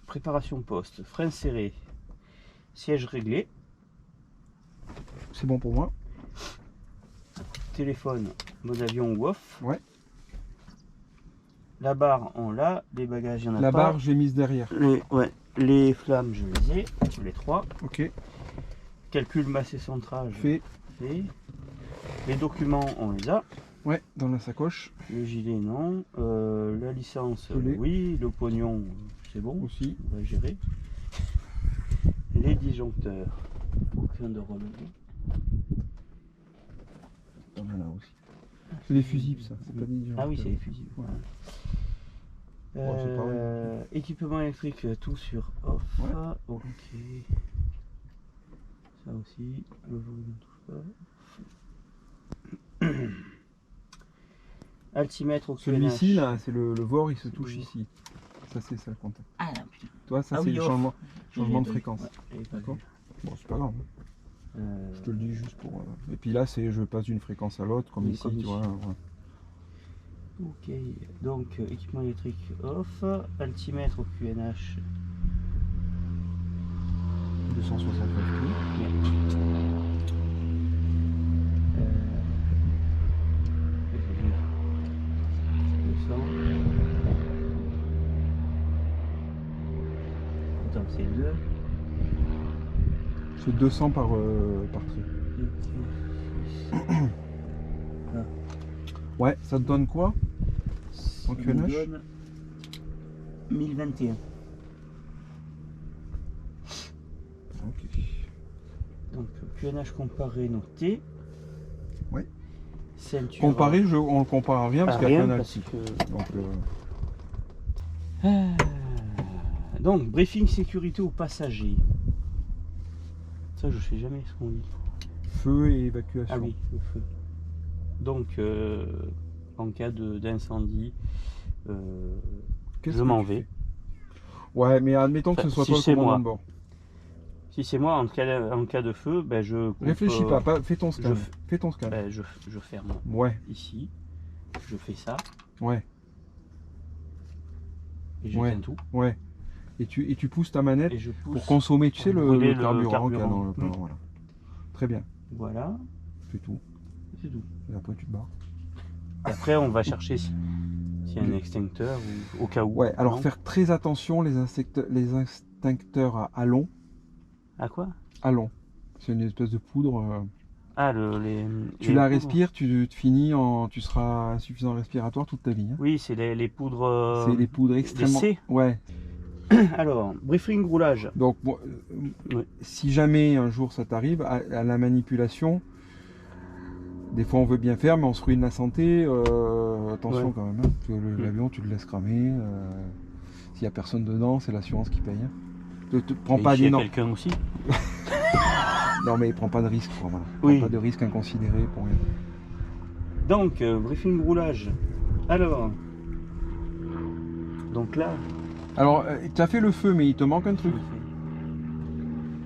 préparation poste, frein serré, siège réglé, C'est bon pour moi. téléphone, mode avion ou off. Ouais. La barre, on l'a. Les bagages, il y en a La pas. barre, j'ai mise derrière. Les flammes, je les ai, les 3. Ok. Calcul masse et centrage, Fait. fait. Les documents, on les a. Ouais, dans la sacoche Le gilet, non. La licence, Je l'ai. oui. Le pognon, c'est bon. aussi. On va gérer. Les disjoncteurs, aucun de relevé. On en a aussi. C'est des fusibles, ça. C'est pas des Ah oui, c'est les fusibles. Ouais. Voilà. Bon, c'est pareil. Équipement électrique, tout sur off. Ouais. Ok. Ça aussi, le volume ne touche pas. Altimètre au Celui-ci, QNH. là, c'est le VOR, il se touche ici. Ça, c'est ça le contact. Ah là, putain. Toi, ça, Ah c'est oui, le off. changement de Ouais, fréquence. j'avais pas D'accord. vu. Bon, c'est pas grave. Je te le dis juste pour. Et puis là, c'est je passe d'une fréquence à l'autre, comme Oui, ici, comme tu ici. vois. Ouais. Ok, donc équipement électrique off, altimètre au QNH. 269 pieds. Attends, c'est 2. C'est 200 par trait. Ouais, ça te donne quoi en QNH? 1021. Ok. Donc QNH comparé noté. Oui. Ceinture. Comparé, on le compare à rien parce qu'il y a rien qu'un parce actif. que... Donc, Donc briefing sécurité aux passagers. Ça je sais jamais ce qu'on dit. feu et évacuation. Ah oui, le feu. Donc en cas d'incendie, Qu'est-ce je que m'en tu vais. fais? Ouais, mais admettons que ce soit si toi c'est le commandant moi. de bord. Si c'est moi, en cas de feu, ben je coupe, Réfléchis pas, fais ton scan. je- Fais ton scan. ben, je ferme Ouais, ici, je fais ça ouais, et j'éteins Ouais. tout ouais. Et tu pousses ta manette et je pousse pour consommer, tu sais, pour le brûler carburant qu'il y a dans le plan. Mm. Voilà. Très bien, Voilà, c'est tout. c'est tout. Et après, tu te barres. Et après, on va chercher s'il y a un extincteur ou au cas où. Ouais, alors non faire très attention, les extincteurs à halon. À quoi? Halon. C'est une espèce de poudre. Ah, Tu les la poudres. respires, tu seras insuffisant respiratoire toute ta vie. Hein. Oui, c'est les poudres. C'est les poudres extrêmement. C. Ouais. Alors, briefing roulage. Donc, Oui. si jamais un jour ça t'arrive, à la manipulation, des fois on veut bien faire, mais on se ruine la santé. Attention Ouais. quand même. Hein, parce que l'avion, tu le laisses cramer. S'il n'y a personne dedans, c'est l'assurance qui paye. Hein. Prends Et pas chez d'énormes. quelqu'un aussi. Non, mais prends pas de risque. Quoi, voilà. Oui. Prends pas de risque inconsidéré pour rien. Donc, briefing roulage. Alors. Donc là. Alors, tu as fait le feu, mais il te manque un truc.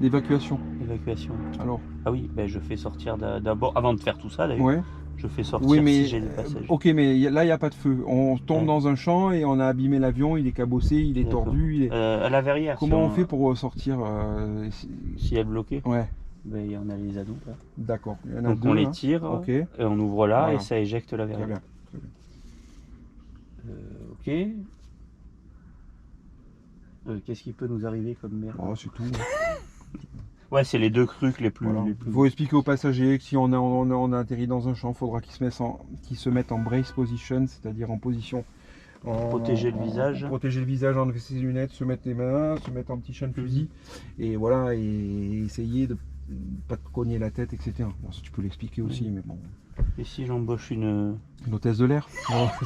L'évacuation. Évacuation. Alors. Ah oui, ben je fais sortir d'abord, avant de faire tout ça d'ailleurs, Ouais. je fais sortir Oui, mais si j'ai des passagers. ok, mais là il n'y a pas de feu. On tombe Ouais. dans un champ et on a abîmé l'avion, il est cabossé, il est D'accord. tordu. Il est... À la verrière. Comment si on fait pour sortir si elle est bloquée, Ouais, ben, il y en a les ados là. d'accord. Il y en a Donc deux, on les là. tire, Ok, et on ouvre là Voilà. et ça éjecte la très verrière. bien. Très bien. Ok. Qu'est-ce qui peut nous arriver comme merde? Oh, c'est tout. Ouais, c'est les deux trucs les plus. Voilà. Les plus... Il faut expliquer aux passagers que si on a atterri dans un champ, il faudra qu'ils se mettent en brace position, c'est-à-dire en position. Protéger le visage. Protéger le visage, enlever ses lunettes, se mettre les mains, se mettre en petit chien de fusil. Et voilà, et essayer de pas te cogner la tête, etc. Bon, ça, tu peux l'expliquer aussi, mais bon. Et si j'embauche une hôtesse de l'air.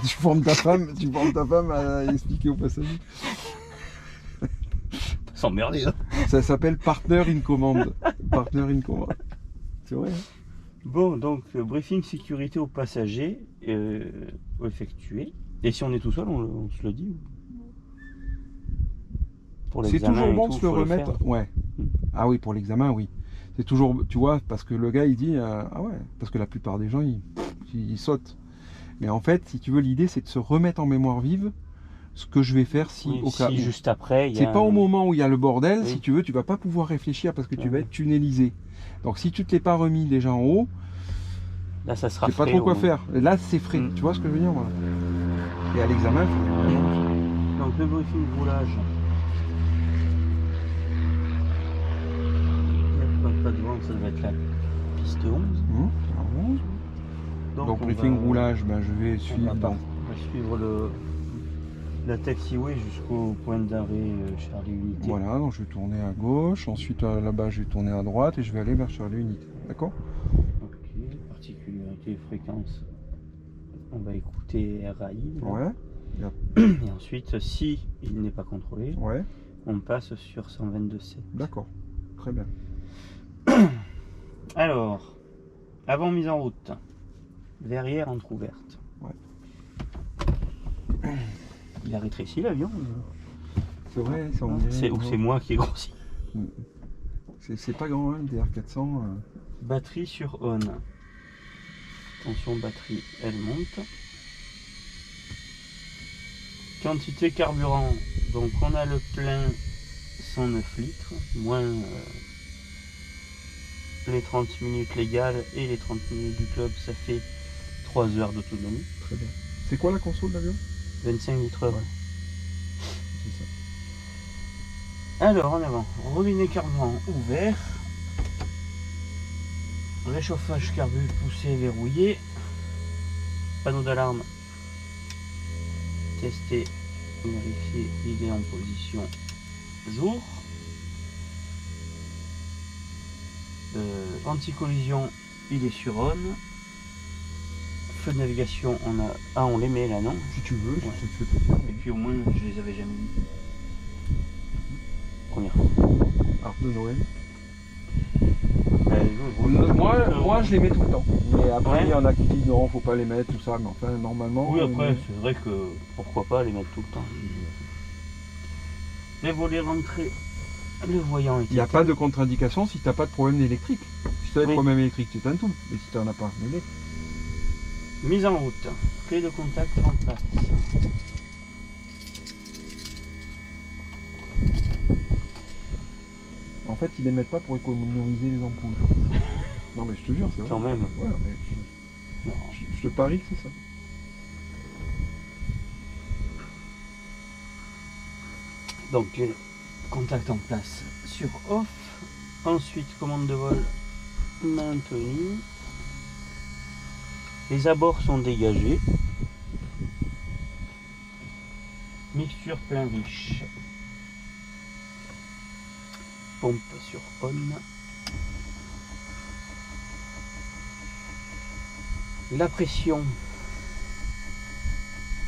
Tu formes ta femme à expliquer aux passagers. s'emmerder là. Ça s'appelle partner in command. Partner in command. C'est vrai. Hein. Bon, donc briefing sécurité aux passagers effectué. Et si on est tout seul, on se le dit. Pour C'est l'examen toujours et bon tout, de se le faut remettre. faire. Ouais. Ah oui, pour l'examen, oui. C'est toujours, tu vois, parce que le gars il dit ah ouais, parce que la plupart des gens ils sautent. Mais en fait, si tu veux, l'idée c'est de se remettre en mémoire vive ce que je vais faire si Oui, au cas si où. juste après, il y C'est a pas au un- moment où il y a le bordel, Oui. si tu veux, tu vas pas pouvoir réfléchir parce que tu vas Ouais. être tunnelisé. Donc si tu te l'es pas remis déjà en haut, Là, ça sera tu sais pas frais trop au quoi moins. faire. Et là, c'est frais. Mm. Tu vois ce que je veux dire, voilà. Et à l'examen, il faut vraiment... Donc le briefing roulage. Il n'y a pas de vent, ça doit être la piste 11. Alors, 11. Donc on briefing va- roulage, ben, je vais on suivre va, donc. on va suivre la taxiway jusqu'au point d'arrêt Charlie Unité. Voilà, donc je vais tourner à gauche, ensuite là-bas je vais tourner à droite et je vais aller vers Charlie Unité. D'accord? Ok, particularité, fréquence. On va écouter RAI. Là. Ouais. Et ensuite, si il n'est pas contrôlé, Ouais, on passe sur 122.7. d'accord. Très bien. Alors, avant mise en route, verrière entrouverte. Ouais. Il a rétréci l'avion. C'est vrai, ça on Ou c'est moi qui ai grossi. C'est pas grand, hein, le DR400. Batterie sur on. Attention, batterie, elle monte. Quantité carburant. Donc on a le plein 109 litres, moins les 30 minutes légales et les 30 minutes du club, ça fait 3 heures d'autonomie. Très bien. C'est quoi la console de l'avion? 25 litres heure. C'est ça. Alors en avant, robinet carburant ouvert. Réchauffage carbu poussé verrouillé. Panneau d'alarme. Tester, vérifier, il est en position jour. Anti-collision, il est sur on. Feu de navigation, on a. Ah, on les met là, non? Si tu veux, Ouais. si ça te fait plaisir. Et puis au moins, je les avais jamais mis. Première fois. Arbre de Noël. Moi, Moi, je les mets tout le temps. Mais après, Ouais. il y en a qui disent non, faut pas les mettre, tout ça. Mais enfin, normalement. Oui, après, c'est vrai que pourquoi pas les mettre tout le temps. Les volets rentrés, le voyant est Il n'y a pas de contre-indication si tu n'as pas de problème électrique. Si tu as des Oui. problèmes électriques, tu éteins tout. Mais si tu n'en as pas, mets-les. mise en route. Clé de contact en place. En fait, ils les mettent pas pour économiser les ampoules. Non, mais je te jure, c'est vrai. Quand même. Ouais, mais Non. je te parie que c'est ça. Donc les contacts en place sur off. Ensuite, commande de vol maintenue. Les abords sont dégagés. Mixture plein riche. Pompe sur on. La pression,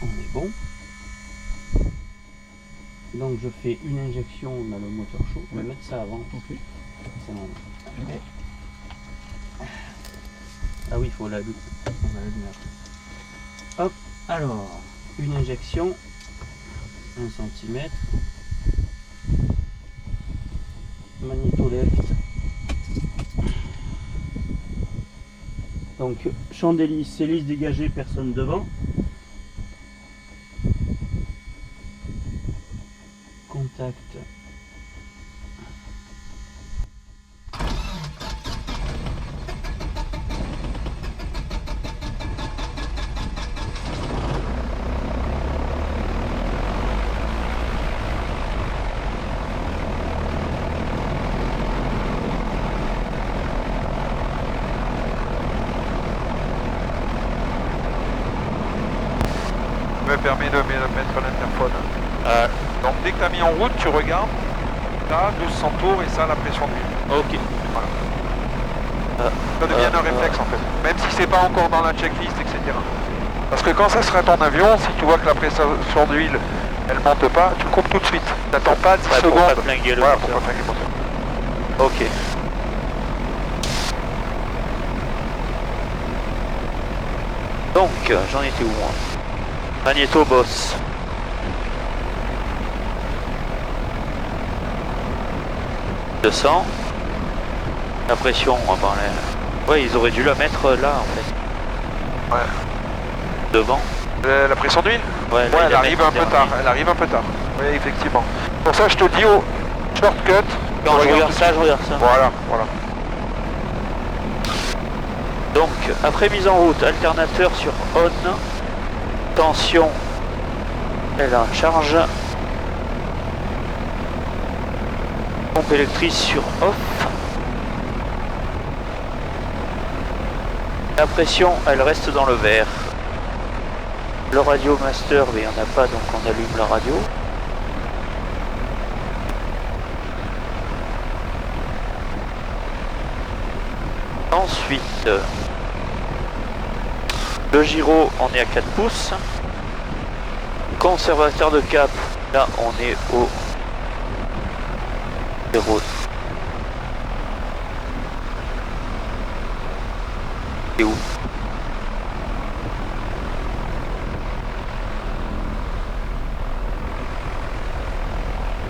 on est bon. Donc je fais une injection, on a le moteur chaud. On va mettre ça avant. Ok. Ça m'en- Ah oui, il faut l'allumer. On va l'allumer après. Hop, alors, une injection, 1 cm. Magnéto left. Donc, champ d'hélice, hélice dégagée, personne devant. Contact. Me permet de mettre l'interphone. Donc dès que tu as mis en route, tu regardes, tu as 1200 tours et ça la pression d'huile. Ok. Ça devient un réflexe en fait, même si c'est pas encore dans la checklist, etc. Parce que quand ça sera ton avion, si tu vois que la pression d'huile elle monte pas, tu coupes tout de suite. T'attends pas 10 Ouais, pour secondes. pas flinguer le Voilà, moteur. pour pas flinguer le moteur. Ok. Donc, j'en étais où moi? Magnéto boss. $200. La pression, on va parler. Ouais, ils auraient dû la mettre là en fait. Ouais. Devant. La pression d'huile Ouais, là, Ouais, il elle la arrive met en un peu dernier. tard. Elle arrive un peu tard. Oui, effectivement. Pour ça, je te dis au shortcut. Quand je regarde ça, je regarde ça. Voilà, voilà. Donc, après mise en route, alternateur sur on, tension, elle en charge, pompe électrique sur off, la pression, elle reste dans le vert. Le radio master, mais il n'y en a pas, donc on allume la radio. Ensuite, le gyro, on est à 4 pouces. Conservateur de cap, là on est au 0. C'est où?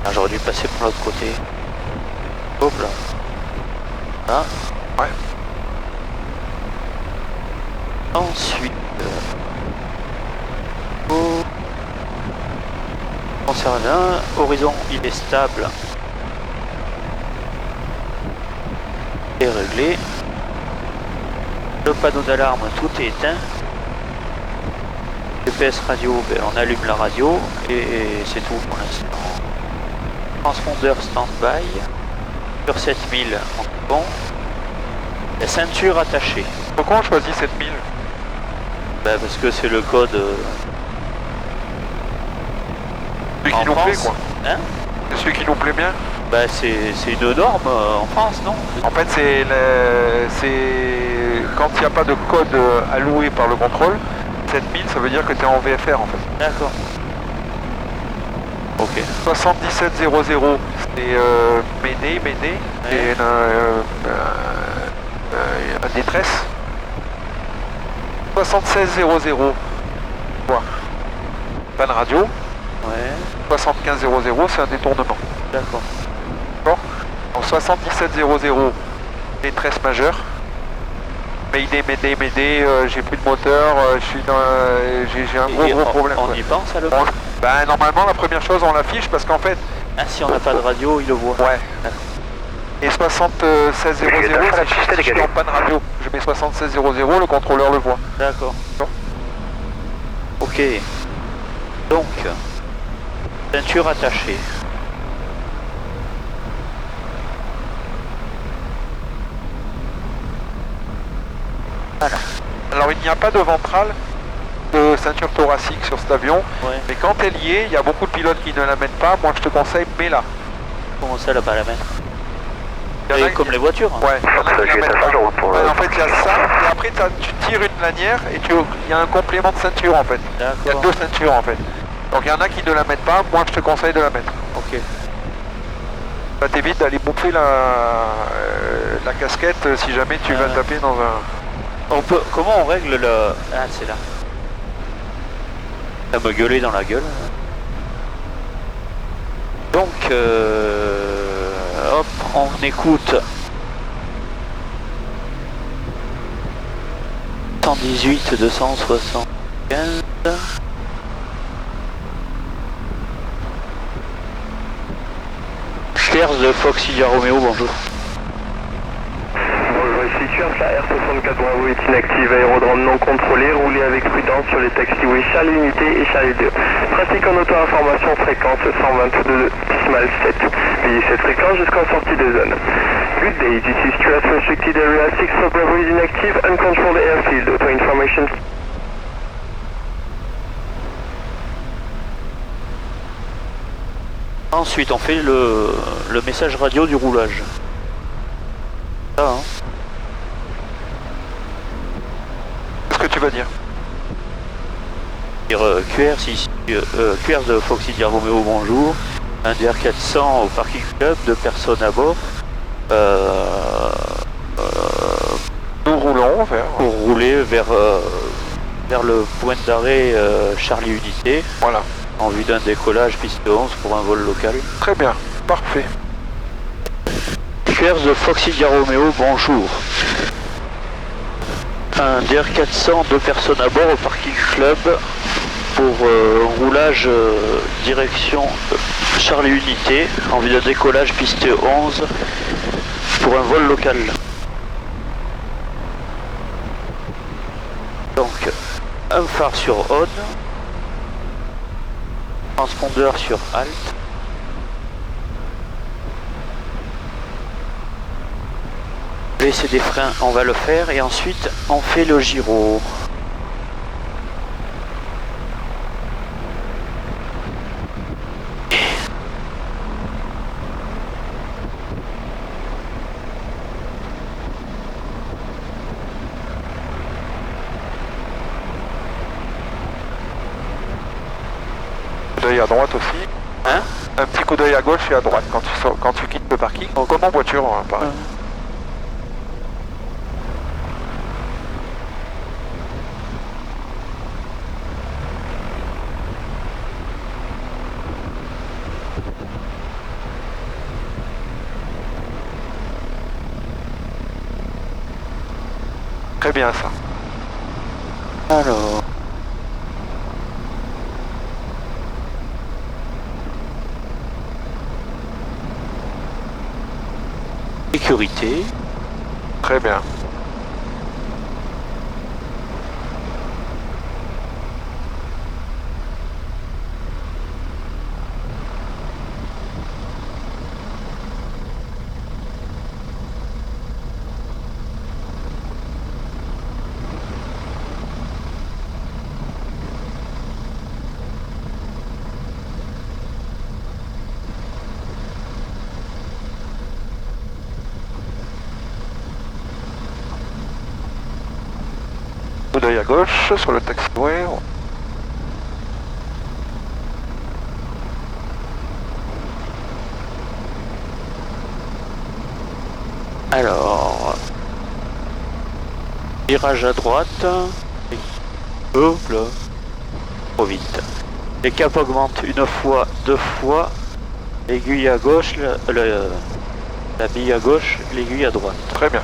Ah, j'aurais dû passer par l'autre côté. Hop là. Là. Ouais. Ensuite, concernant horizon, il est stable et réglé. Le panneau d'alarme, tout est éteint. GPS radio, ben, on allume la radio et c'est tout pour l'instant. Transpondeur stand-by. Sur 7000, on est bon. La ceinture attachée. Pourquoi on choisit 7000? Ben, parce que c'est le code Celui en qui nous plaît, France. quoi. Hein? C'est celui qui nous plaît bien. Ben, c'est une norme en France, non? En fait, c'est quand il n'y a pas de code alloué par le contrôle, 7000, ça veut dire que tu es en VFR, en fait. D'accord. Ok. 7700, c'est Médé, c'est la détresse. 7600, quoi. Pas de radio. Ouais. 7500, c'est un détournement. D'accord. D'accord. Donc 7700, détresse majeure. Médé, j'ai plus de moteur, je suis dans, j'ai un gros problème. On quoi. y pense à le Ben, normalement, la première chose, on l'affiche parce qu'en fait, Ah, si on n'a pas de radio, il le voit. ouais. D'accord. Et 7600, c'est je suis en panne radio. Je mets 7600, le contrôleur le voit. D'accord. Bon. Ok. Donc, ceinture attachée. Voilà. Alors, il n'y a pas de ventrale de ceinture thoracique sur cet avion, Ouais. mais quand elle y est, il y a beaucoup de pilotes qui ne la mettent pas. Moi, je te conseille, mets-la. Comment ça, là, pas la mettre? Il y en a Et comme qui- les voitures. Hein. Ouais, il y en a qui la mettent pas. Ouais, en fait, il y a ça, et après, tu tires une lanière et il y a un complément de ceinture, en fait. Il y a D'accord. deux ceintures, en fait. Donc, il y en a qui ne la mettent pas. Moi, je te conseille de la mettre. Ok. Ça t'évite d'aller bouffer la casquette si jamais tu vas Ouais. taper dans un... Comment on règle le... Ah, c'est là. Ça me gueuler dans la gueule. Donc, hop, on écoute 118 275. Claire de Fox India Romeo, bonjour. Bonjour, ici Kurt, la R64 Bravo est inactive, aérodrome non contrôlé, roulez avec prudence sur les taxiways Charlie Unité et Charlie 2. Pratique en auto-information fréquence 122,7. Veuillez cette fréquence jusqu'en sortie de zone. Good day, this is QS Restricted Area 6 for Bravo is inactive, uncontrolled airfield, auto-information. Ensuite, on fait le message radio du roulage. Ça, hein. Qu'est-ce que tu vas dire? Dire, QR de Fox India Romeo, bonjour. Un DR400 au parking club, 2 personnes à bord. Nous roulons vers... Pour rouler vers le point d'arrêt Charlie Unité, Voilà. en vue d'un décollage piste 11 pour un vol local. Très bien. Parfait. QR de Fox India Romeo, bonjour. Un DR400, 2 personnes à bord au parking club, pour roulage direction Charlie Unité en vue de décollage piste 11 pour un vol local. Donc un phare sur on, transpondeur sur alt. Laisser des freins, on va le faire et ensuite on fait le gyro. À droite aussi. Hein? Un petit coup d'œil à gauche et à droite quand tu quittes le parking. Comme en voiture, hein, pareil. Très bien ça. Alors. Sécurité. Très bien. Coup d'œil à gauche sur le taxiway. Alors, virage à droite. Hop là, trop vite. Les caps augmentent une fois, deux fois. L'aiguille à gauche, la bille à gauche, l'aiguille à droite. Très bien.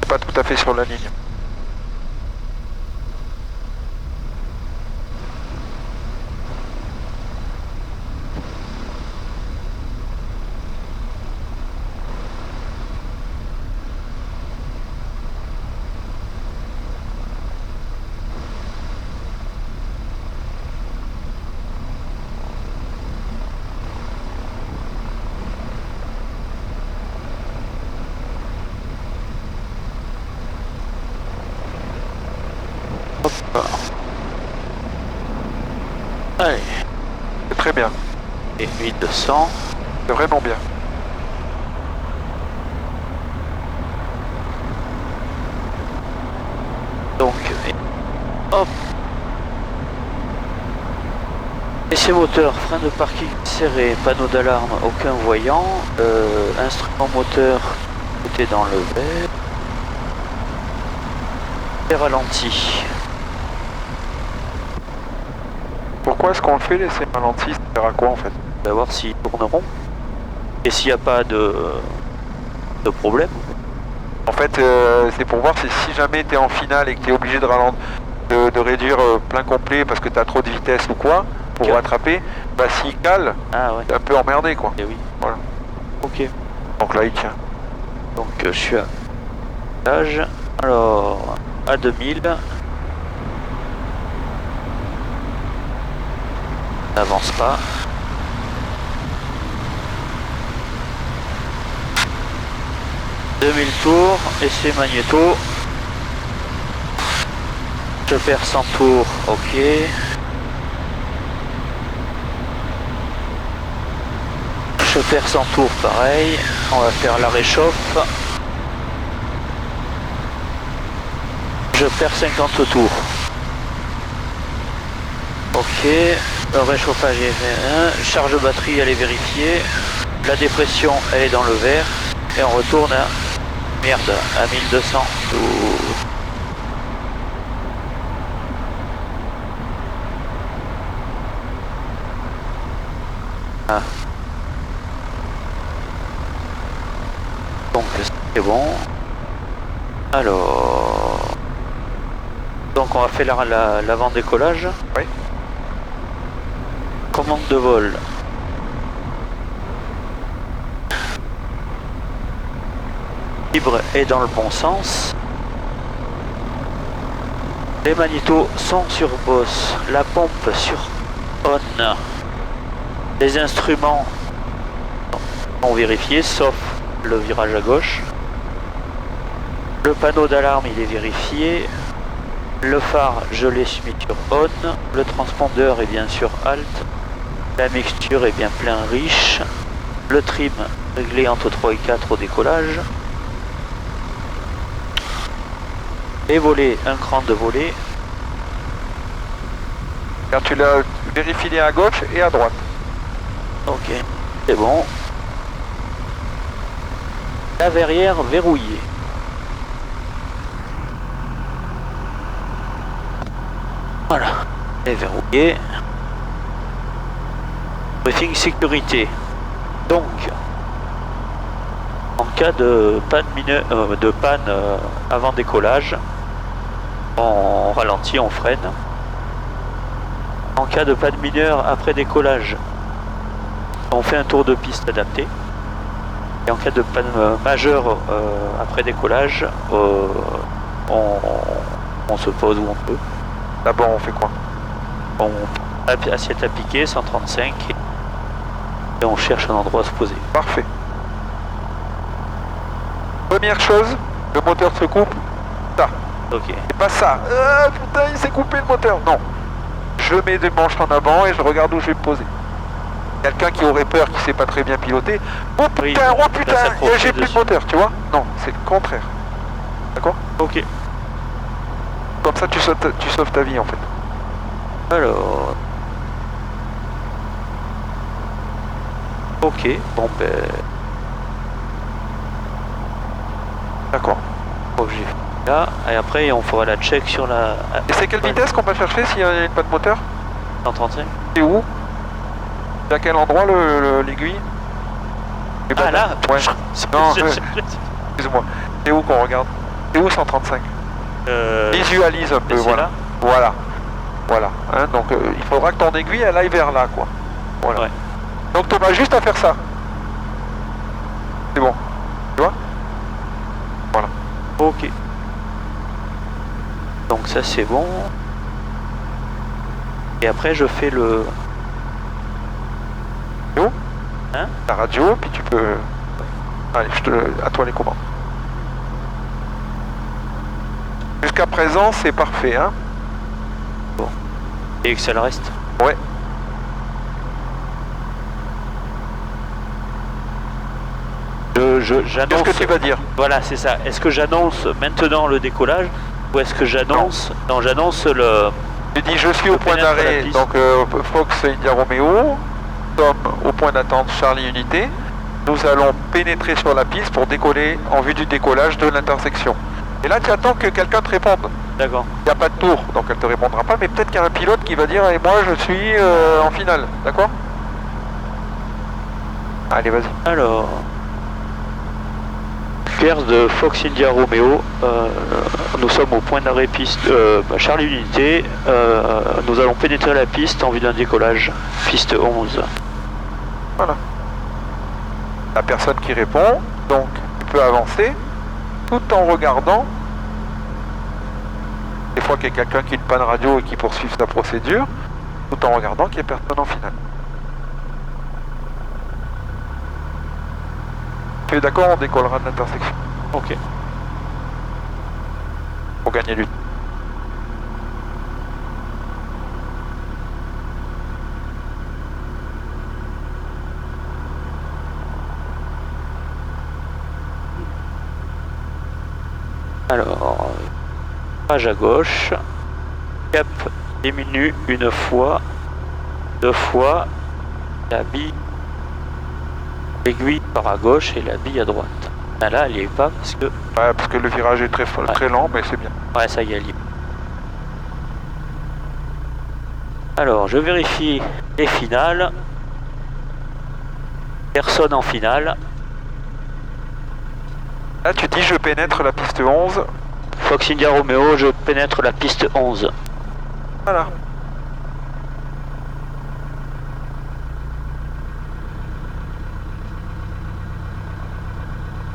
Pas tout à fait sur la ligne. Allez, C'est très bien. et 1200. C'est vraiment bien. Donc, hop. Essai moteur, frein de parking serré, panneau d'alarme, aucun voyant. Instrument moteur, côté dans le vert. Et ralenti. Pourquoi est-ce qu'on le fait l'essai ralenti? Ça sert à quoi en fait? On va voir s'ils tourneront. Et s'il n'y a pas de problème. En fait, c'est pour voir si jamais tu es en finale et que tu es obligé de ralentir, de réduire plein complet parce que tu as trop de vitesse ou quoi, pour rattraper, bah s'il cale, Ah ouais. t'es un peu emmerdé quoi. Et oui. Voilà. Ok. Donc là il tient. Donc je suis à l'âge. Alors, à 2000. N'avance pas. 2000 tours, essai magnéto. Je perds 100 tours, ok. Je perds 100 tours, pareil. On va faire la réchauffe. Je perds 50 tours. Ok, le réchauffage est fait. Charge batterie, elle est vérifiée. La dépression, elle est dans le vert. Et on retourne à... Merde, à 1200. Ah. Donc c'est bon. Alors... Donc on va faire l'avant-décollage. Oui. Commande de vol. Libre est dans le bon sens. Les magnétos sont sur boss. La pompe sur on. Les instruments sont vérifiés sauf le virage à gauche. Le panneau d'alarme il est vérifié. Le phare je l'ai mis sur on. Le transpondeur est bien sûr alt. La mixture est bien plein riche. Le trim réglé entre 3 et 4 au décollage. Les volets, un cran de volet. Car tu l'as vérifié à gauche et à droite. Ok, c'est bon. La verrière verrouillée. Voilà, elle est verrouillée. Briefing sécurité. Donc, en cas de panne, avant décollage, on ralentit, on freine. En cas de panne mineure après décollage, on fait un tour de piste adapté. Et en cas de panne majeure après décollage, on se pose où on peut. D'abord, on fait quoi? On assiette à piquer, 135, et on cherche un endroit à se poser. Parfait. Première chose, le moteur se coupe. Ça. Ok. C'est pas ça. Putain, il s'est coupé le moteur. Non. Je mets des manches en avant et je regarde où je vais me poser. Quelqu'un qui aurait peur, qui sait pas très bien piloter. Oh putain, Oui, oh putain, j'ai plus de moteur, tu vois? Non, c'est le contraire. D'accord? Ok. Comme ça, tu sauves ta vie en fait. Alors... Ok, bon ben... D'accord. Objet là, et après on fera la check sur la... Et c'est quelle vitesse qu'on va chercher s'il y a une panne moteur? 135. C'est où? C'est à quel endroit l'aiguille? Ah là Ouais. Non, excuse-moi. C'est où qu'on regarde? C'est où 135? Visualise un peu, voilà. Là. Voilà. Voilà. Hein, donc il faudra que ton aiguille elle aille vers là, quoi. Voilà. Ouais. Donc tu auras juste à faire ça. C'est bon. Tu vois? Voilà. Ok. Donc ça c'est bon. Et après je fais le... Hein? La radio, puis tu peux... Allez, à toi les commandes. Jusqu'à présent, c'est parfait, hein? Bon. Et que ça le reste? Ouais. J'annonce... Qu'est-ce que tu vas dire? Voilà, c'est ça. Est-ce que j'annonce maintenant le décollage ou est-ce que j'annonce... Non, j'annonce le... Tu dis je suis au point d'arrêt, donc Fox India Romeo, nous sommes au point d'attente Charlie Unité. Nous allons pénétrer sur la piste pour décoller en vue du décollage de l'intersection. Et là tu attends que quelqu'un te réponde. D'accord. Il n'y a pas de tour, donc elle te répondra pas, mais peut-être qu'il y a un pilote qui va dire et moi je suis en finale, d'accord? Allez, vas-y. Alors... Claire de Fox India Romeo, nous sommes au point d'arrêt piste Charlie Unité, nous allons pénétrer la piste en vue d'un décollage, piste 11. Voilà. La personne qui répond, donc tu peux avancer tout en regardant. Des fois qu'il y a quelqu'un qui a une panne radio et qui poursuit sa procédure, tout en regardant qu'il n'y a personne en finale. Tu es d'accord, on décollera de l'intersection. Ok. Pour gagner du temps. Alors, page à gauche, cap diminue une fois, deux fois, la bille, l'aiguille part à gauche et la bille à droite. Ah, là, elle n'y est pas parce que... Ouais, parce que le virage est très lent, mais c'est bien. Ouais, ça y est, elle y est. Alors, je vérifie les finales. Personne en finale. Là, tu dis je pénètre la piste 11. Fox India Romeo, je pénètre la piste 11. Voilà.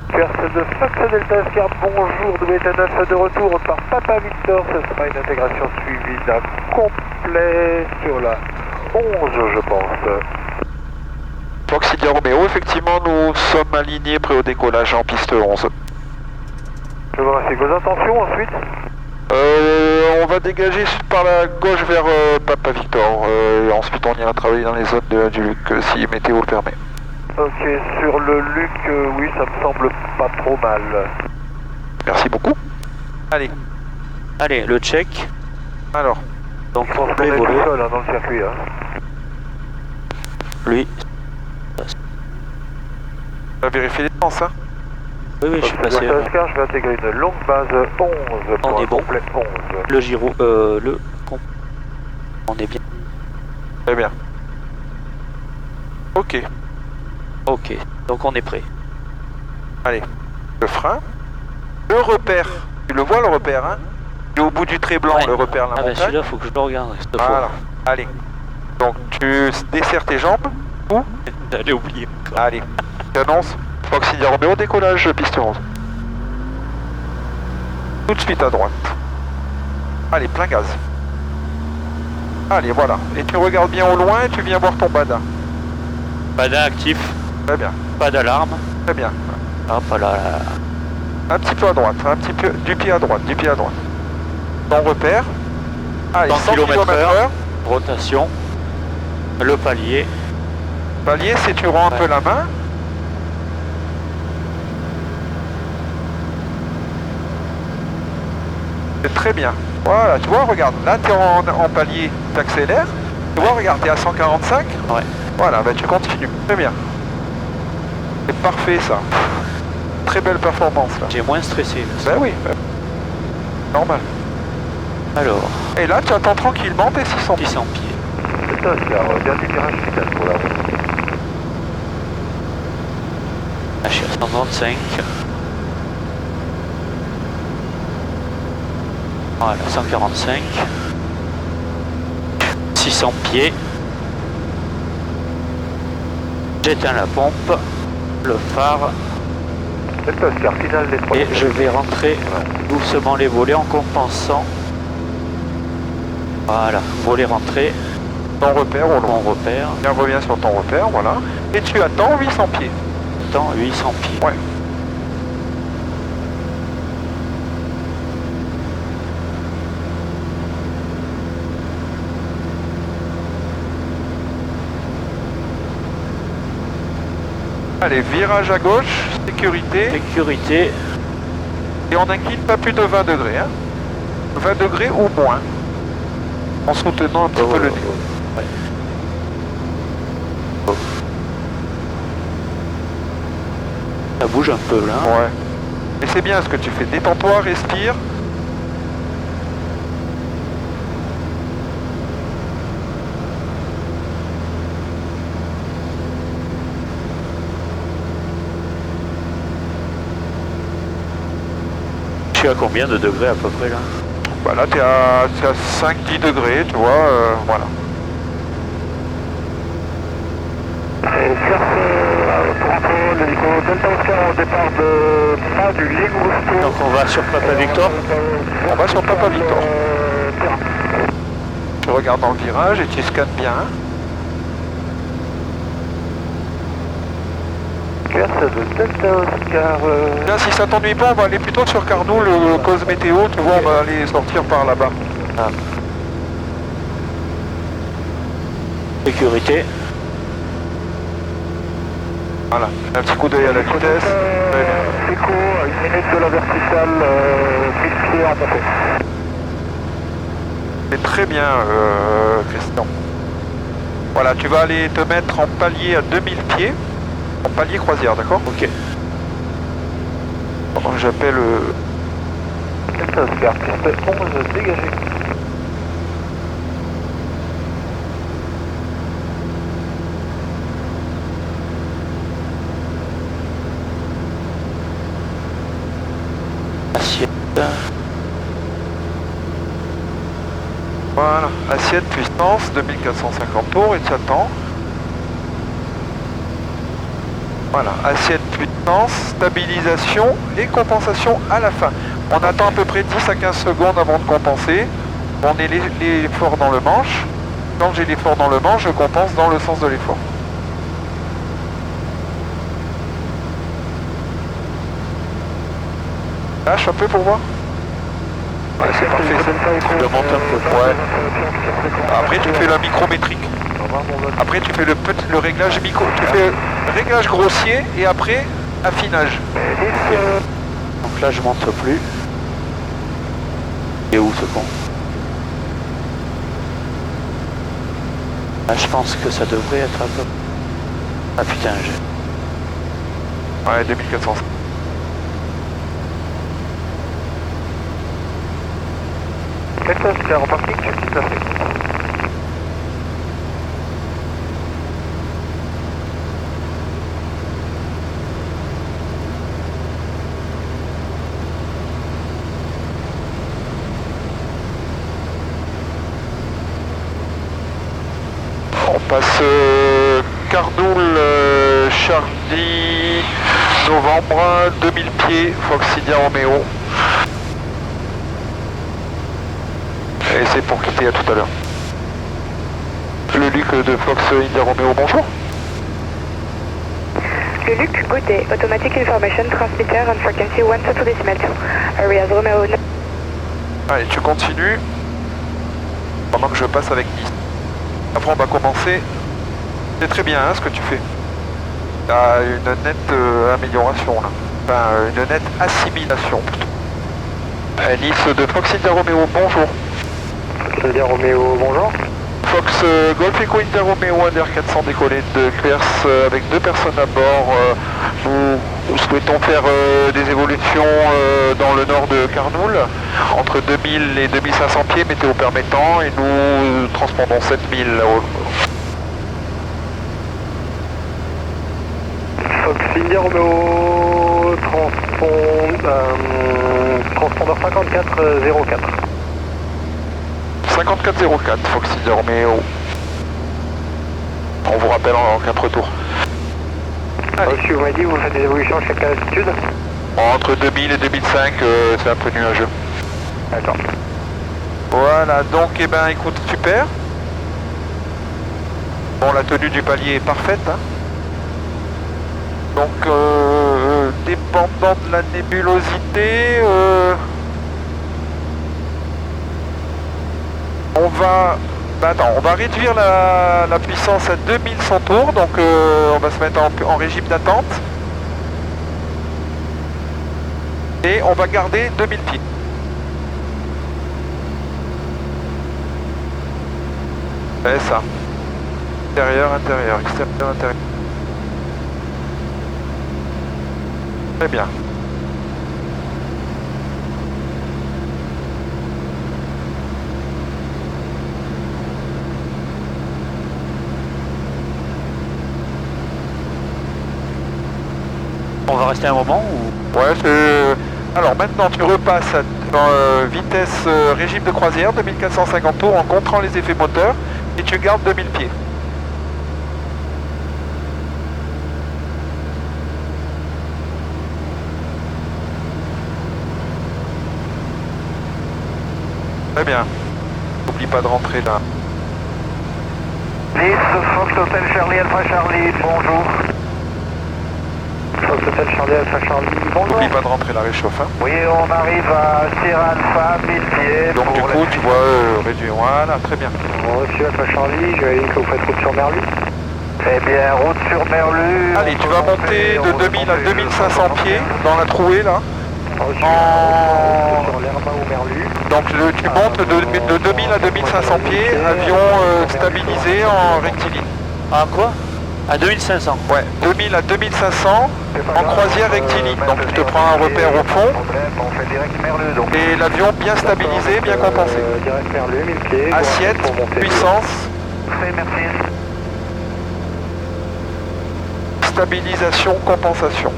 Personne de Fox Delta Oscar, bonjour, WT9 de retour par Papa Victor, ce sera une intégration suivie d'un complet sur la 11 je pense. Fox India Romeo, effectivement, nous sommes alignés prêts au décollage en piste 11. Je vous remercie. Vos intentions ensuite? On va dégager par la gauche vers Papa Victor. Et ensuite, on ira travailler dans les zones du Luc, si météo le permet. Ok, sur le Luc, oui, ça me semble pas trop mal. Merci beaucoup. Allez, Allez, le check. alors, Donc, Je pense qu'on complet est tout volé. seul hein, dans le circuit. Hein. Lui. on va vérifier les distances, hein. Oui, oui, je suis passé. Delta Oscar, je vais intégrer une longue base 11 pour On un est bon. complet 11. Le gyro, on est bien. Très bien. Ok, Ok, donc on est prêt. allez. Le frein. Le repère. Tu le vois, le repère, hein? Il est au bout du trait blanc, Ouais. le repère, la Ah bah montagne. celui-là, faut que je le regarde cette Voilà, fois. allez. Donc, tu desserres tes jambes. J'allais oublier. Allez, j'annonce Fox India Romeo, décollage, piste 11. Tout de suite à droite. Allez, plein gaz. Allez, voilà. Et tu regardes bien au loin et tu viens voir ton bada. Pas d'actif, Très bien, pas d'alarme. très bien. Hop là. Un petit peu à droite, un petit peu du pied à droite, du pied à droite. Ton repère. Allez, 100 100 km/h. Rotation. Le palier. Palier, si tu rends un peu la main. C'est très bien. Voilà, tu vois, regarde, là tu es en palier, tu accélères. Tu vois, regarde, tu es à 145. Ouais. Voilà, bah tu continues. Très bien. C'est parfait ça. Très belle performance là. J'ai moins stressé. Là, Ben oui, normal. Alors, Et là, tu attends tranquillement tes 600 pieds. 600 pieds. Delta Oscar, dernier virage final pour la route. Là, je suis à 125. Voilà, 145. 600 pieds. J'éteins la pompe, le phare, Delta Oscar, final des 3. et je vais rentrer doucement les volets en compensant. Voilà, volet rentré, Ton repère au mon long. repère, Bien, reviens sur ton repère, voilà. Et tu attends 800 pieds. temps 800 pieds. Ouais. Allez, virage à gauche, sécurité, Sécurité, et on incline pas plus de 20 degrés. Hein. 20 degrés ou moins. En soutenant un petit peu le nez. ouais. Ça bouge un peu là. Ouais. Mais c'est bien ce que tu fais. Détends-toi, respire. Je suis à combien de degrés à peu près là? Bah là, t'es à 5-10 degrés, tu vois, voilà. Contrôle, hélico, Delta Oscar au départ de pas du Ligousto. Donc on va sur Papa Victor. On va sur Papa Victor. Tu regardes dans le virage et tu scannes bien. QRS de Delta Oscar. Là, si ça t'ennuie pas, on va aller plutôt sur Carnoul, cause météo, tu vois, on va aller sortir par là-bas. Ah. Sécurité. Voilà, un petit coup d'œil à la vitesse. Écho, à 1 minute de la verticale, 1000 pieds en montée. C'est très bien, Christian. Voilà, tu vas aller te mettre en palier à 2000 pieds, en palier croisière, d'accord? Ok. Bon, j'appelle... Delta Oscar, piste 11 dégagée. Assiette. Voilà, assiette, puissance, 2450 tours, et tu attends. Voilà, assiette, puissance, stabilisation et compensation à la fin. On attend à peu près 10 à 15 secondes avant de compenser. On est l'effort dans le manche. Quand j'ai l'effort dans le manche, je compense dans le sens de l'effort. Lâche un peu pour voir. Ouais, c'est parfait. Je monte un peu. Ouais. Après, tu fais la micrométrique. Après, tu fais le réglage micro. Tu fais réglage grossier et après affinage. Donc là, je monte plus. Et où ce con? Là, je pense que ça devrait être un peu... Ah putain, j'ai... Ouais, 2400. Delta Oscar en parking, je quitte la fête. On passe Cardoul, Charlie, novembre, 2000 pieds, Fox India Romeo. Et c'est pour quitter à tout à l'heure. Le Luc de Fox India Romeo, bonjour. Le Luc, good day. Automatic information transmitter on frequency 1.2.2. Areas Romeo. Allez, tu continues pendant que je passe avec Nice. Après, on va commencer. C'est très bien hein, ce que tu fais. Tu as une nette amélioration là. Enfin, une nette assimilation plutôt. Nice de Fox India Romeo, bonjour. India Romeo, bonjour. Fox Golf Echo India Romeo, Under 400 décollé de QRS avec 2 personnes à bord. Nous souhaitons faire des évolutions dans le nord de Carnoul, entre 2000 et 2500 pieds, météo permettant, et nous transpondons 7000. Fox India Romeo, transpondeur 5404. 5404, Fox India Romeo. On vous rappelle en 4 tours. Monsieur, vous m'avez dit que vous faites des évolutions à quelle altitude? Entre 2000 et 2005, c'est un peu nuageux. D'accord. Voilà, donc eh ben écoute, super. Bon, la tenue du palier est parfaite. Hein. Donc, dépendant de la nébulosité, on va... on va réduire la puissance à 2100 tours, donc on va se mettre en régime d'attente. Et on va garder 2000 pieds. C'est ça. Extérieur, intérieur, extérieur, intérieur. Très bien. On va rester un moment ou... Ouais, alors maintenant tu repasses en vitesse régime de croisière, 2450 tours en contrant les effets moteurs et tu gardes 2000 pieds. Très bien. N'oublie pas de rentrer là. Nice, Fox Hotel Charlie Alpha Charlie, bonjour. Fox Hotel Charlie Alpha Charlie, bonjour. N'oublie pas de rentrer la réchauffe. Hein. Oui, on arrive à Sierra Alpha, 1000 pieds. Donc du pour coup, la tu suite. vois réduire. Voilà, très bien. Reçu Alpha Charlie, j'imagine que vous faites route sur Merlu. Eh bien, route sur Merlu. Allez, tu vas monter de 2000 à 2500 pieds dans la trouée là. Reçu sur l'Herba ou Merlu. Donc tu montes de 2000 à 2500 pieds, avion stabilisé en rectiligne. Ah quoi? À 2500. Ouais, 2000 à 2500 en croisière rectiligne. Donc tu te prends un repère au fond On fait direct Merlu, donc. et l'avion bien stabilisé, bien compensé. Direct Merlu, 1000 pieds. Assiette, pour monter. puissance, Merci. stabilisation, compensation.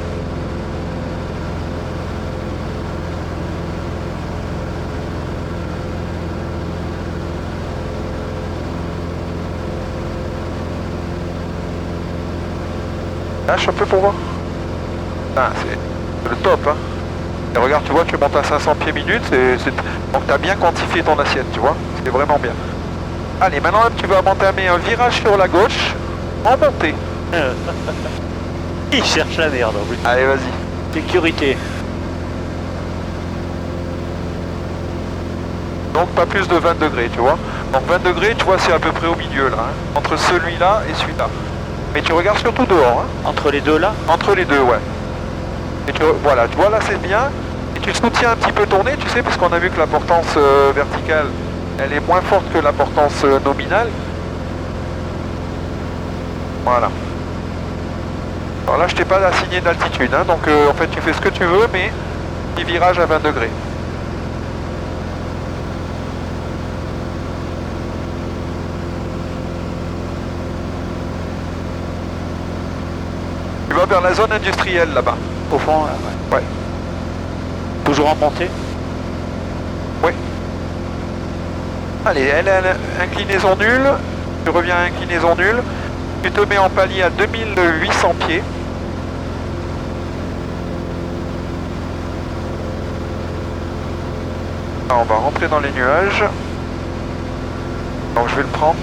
Lâche un peu pour voir. Ah, c'est le top, hein. Et regarde, tu vois, tu montes à 500 pieds minute, donc tu as bien quantifié ton assiette, tu vois. C'est vraiment bien. Allez, maintenant tu vas entamer un virage sur la gauche, en montée. Il cherche la merde en plus. Allez, vas-y. Sécurité. Donc pas plus de 20 degrés, tu vois. Donc 20 degrés, tu vois, c'est à peu près au milieu, là. Hein. Entre celui-là et celui-là. Mais tu regardes surtout dehors, hein. Entre les deux là? Entre les deux, ouais. Et voilà, tu vois, là c'est bien. Et tu soutiens un petit peu ton nez, tu sais, parce qu'on a vu que la portance verticale, elle est moins forte que la portance nominale. Voilà. Alors là, je t'ai pas assigné d'altitude, hein, donc en fait, tu fais ce que tu veux, mais petit virage à 20 degrés. Tu vas vers la zone industrielle là-bas. Au fond là, ouais. Ouais. Toujours en montée? Oui. Allez, elle a inclinaison nulle. Tu reviens à inclinaison nulle. Tu te mets en palier à 2800 pieds. Alors, on va rentrer dans les nuages. Donc je vais le prendre.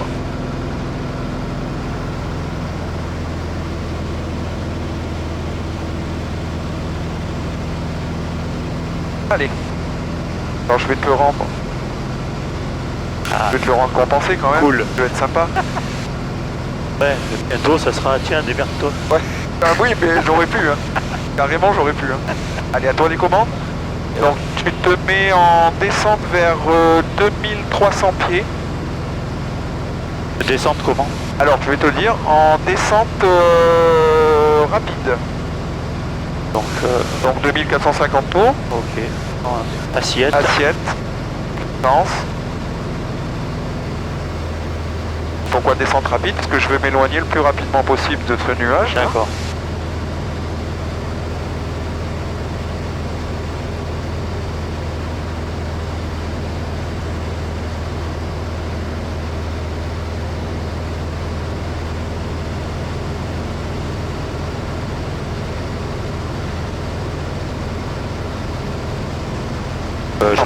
Allez. Alors je vais te le rendre. Je vais te le rendre compensé quand même. Cool. Ça va être sympa. Ouais, bientôt ça sera, tiens, démerde-toi. Ouais. Ah oui, mais j'aurais pu. Hein. Carrément, j'aurais pu. Hein. Allez, à toi les commandes. Donc tu te mets en descente vers 2300 pieds. Descente comment? Alors je vais te le dire, en descente rapide. Donc 2450 tours. Ok. Assiette. Assiette. Puissance. Pourquoi descente rapide? Parce que je veux m'éloigner le plus rapidement possible de ce nuage. Hein. D'accord.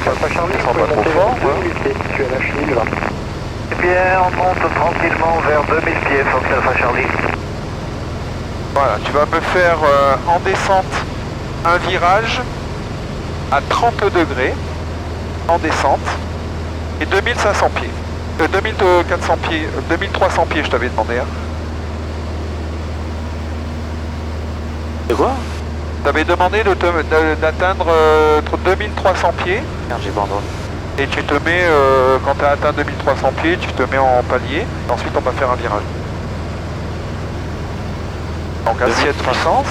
Alpha Charlie, descends pas trop fort. Ouais. Tu es à la chenille là. Eh bien, on monte tranquillement vers 2000 pieds, Fox Alpha Charlie. Voilà, tu vas me faire en descente un virage à 30 degrés en descente et 2500 pieds. 2400 pieds, 2300 pieds je t'avais demandé. Hein. C'est quoi? T'avais demandé d'atteindre 2300 pieds. Merde, j'ai abandonné. Et tu te mets, quand tu as atteint 2300 pieds, tu te mets en palier. Et ensuite, on va faire un virage. Donc, assiette puissance.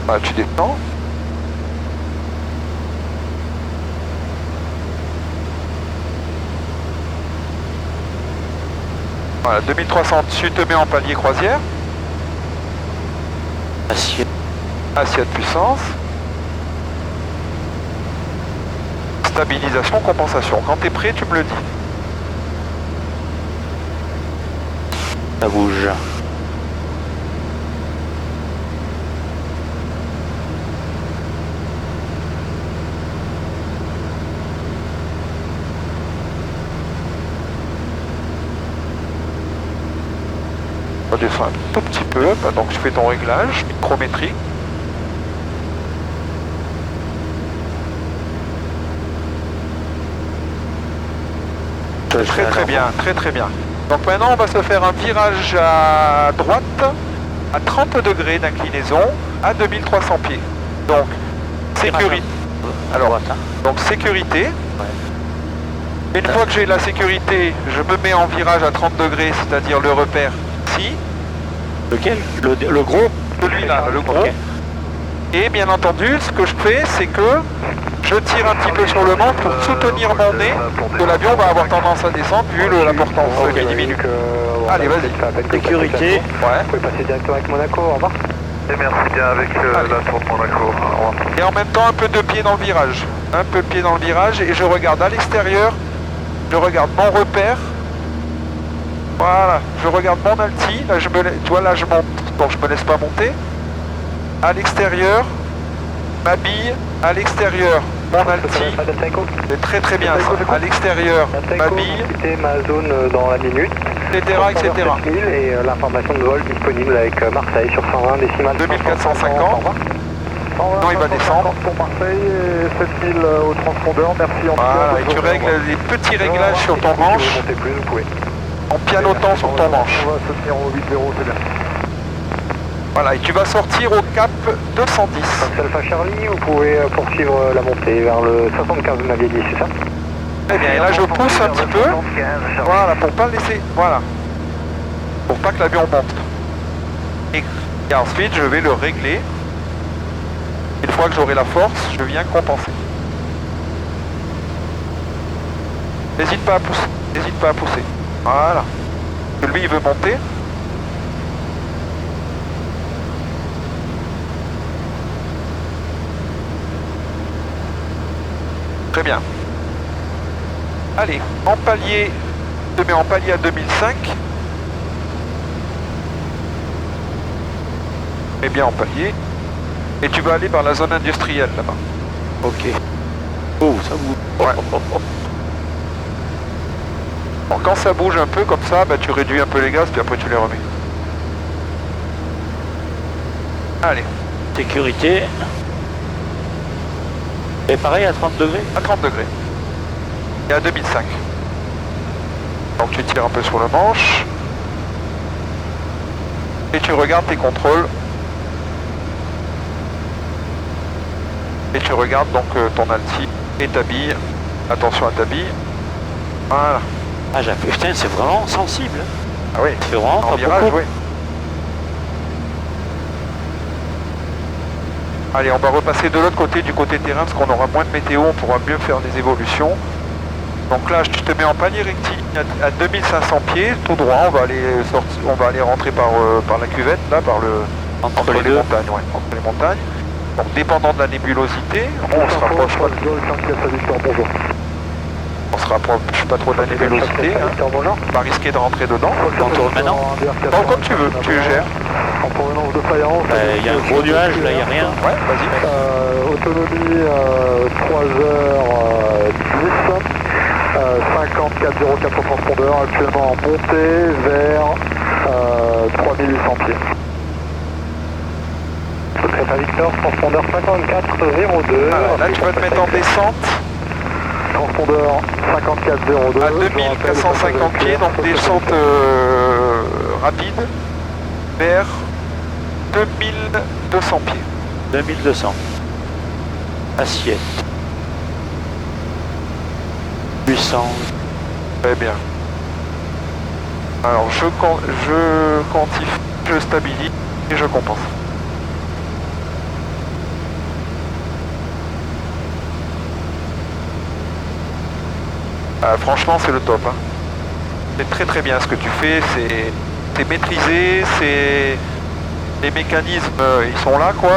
Bah, tu descends. Voilà, 2300, tu te mets en palier croisière. Assiette. Assiette puissance. Stabilisation, compensation. Quand tu es prêt, tu me le dis. Ça bouge. On descend un tout petit peu, bah, donc tu fais ton réglage micrométrique. Très bien, très bien. Donc maintenant on va se faire un virage à droite à 30 degrés d'inclinaison à 2300 pieds. Donc sécurité. Alors, donc sécurité. Une fois que j'ai la sécurité, je me mets en virage à 30 degrés, c'est-à-dire le repère ici. Lequel? Le gros? Celui-là, le gros. Okay. Et bien entendu, ce que je fais, c'est que je tire un petit peu sur le manche pour soutenir mon nez, que l'avion va avoir tendance à descendre vu l'importance qui diminue. Allez, vas-y. Sécurité. Ouais. Vous pouvez passer directement avec Monaco, au revoir. Et merci bien avec la tour de Monaco, au revoir. Et en même temps, un peu de pied dans le virage. Un peu de pied dans le virage et je regarde à l'extérieur. Je regarde mon repère. Voilà, je regarde mon alti. Là, tu vois, là, je monte. Donc, je me laisse pas monter. À l'extérieur, ma bille. À l'extérieur, mon alti. C'est très très bien ça. À l'extérieur, ma bille. C'était ma zone dans la minute. Etc. etc. Et l'information de vol disponible avec Marseille sur 120 décimales. 2450. Non, il va descendre. Pour Marseille et 7000 au transpondeur, merci. Voilà, et tu règles les petits réglages sur ton manche. Si vous montez plus, vous pouvez. En pianotant sur ton manche. On va se tenir au 8-0, c'est bien. Voilà, et tu vas sortir au cap 210. Alpha Charlie, vous pouvez poursuivre la montée vers le 75, vous m'aviez dit, c'est ça? Très bien, et là je pousse un petit peu. Voilà, pour pas laisser. Voilà. Pour pas que l'avion monte. Et ensuite, je vais le régler. Une fois que j'aurai la force, je viens compenser. N'hésite pas à pousser. N'hésite pas à pousser. Voilà. Lui, il veut monter. Très bien. Allez, en palier, je te mets en palier à 2005. Mais bien en palier. Et tu vas aller par la zone industrielle là-bas. Ok. Oh, ça bouge. Ouais. Bon, quand ça bouge un peu comme ça, bah, tu réduis un peu les gaz, puis après tu les remets. Allez. Sécurité. Et pareil à 30 degrés? À 30 degrés. Et à 2005. Donc tu tires un peu sur le manche. Et tu regardes tes contrôles. Et tu regardes donc ton alti et ta bille. Attention à ta bille. Voilà. Ah, putain, c'est vraiment sensible. Ah oui. C'est vraiment En pas virage, beaucoup. oui. Allez, on va repasser de l'autre côté, du côté terrain, parce qu'on aura moins de météo, on pourra mieux faire des évolutions. Donc là, tu te mets en palier rectiligne à 2500 pieds, tout droit, on va aller rentrer par la cuvette, là, entre les montagnes, ouais, entre les montagnes. Donc dépendant de la nébulosité, on se rapproche pas. On se rapproche pas trop de la nébulosité, hein. On va pas risquer de rentrer dedans. On tourne maintenant. Bon, comme tu veux, tu gères. En provenance de Fayence. Il y a un gros nuage, là, il n'y a rien. Ouais, vas-y. Autonomie 3h10. 5404 au transpondeur, actuellement en montée vers 3800 pieds. Secrétaire Victor, transpondeur 5402. Là, tu vas te mettre en descente. Transpondeur 5402. À 2450 pieds, donc descente rapide vers 2200 pieds. 2200. Assiette. 800. Très bien. Alors je quantifie, je stabilise et je compense. Franchement c'est le top. Hein. C'est très très bien ce que tu fais, c'est maîtrisé, c'est les mécanismes ils sont là quoi.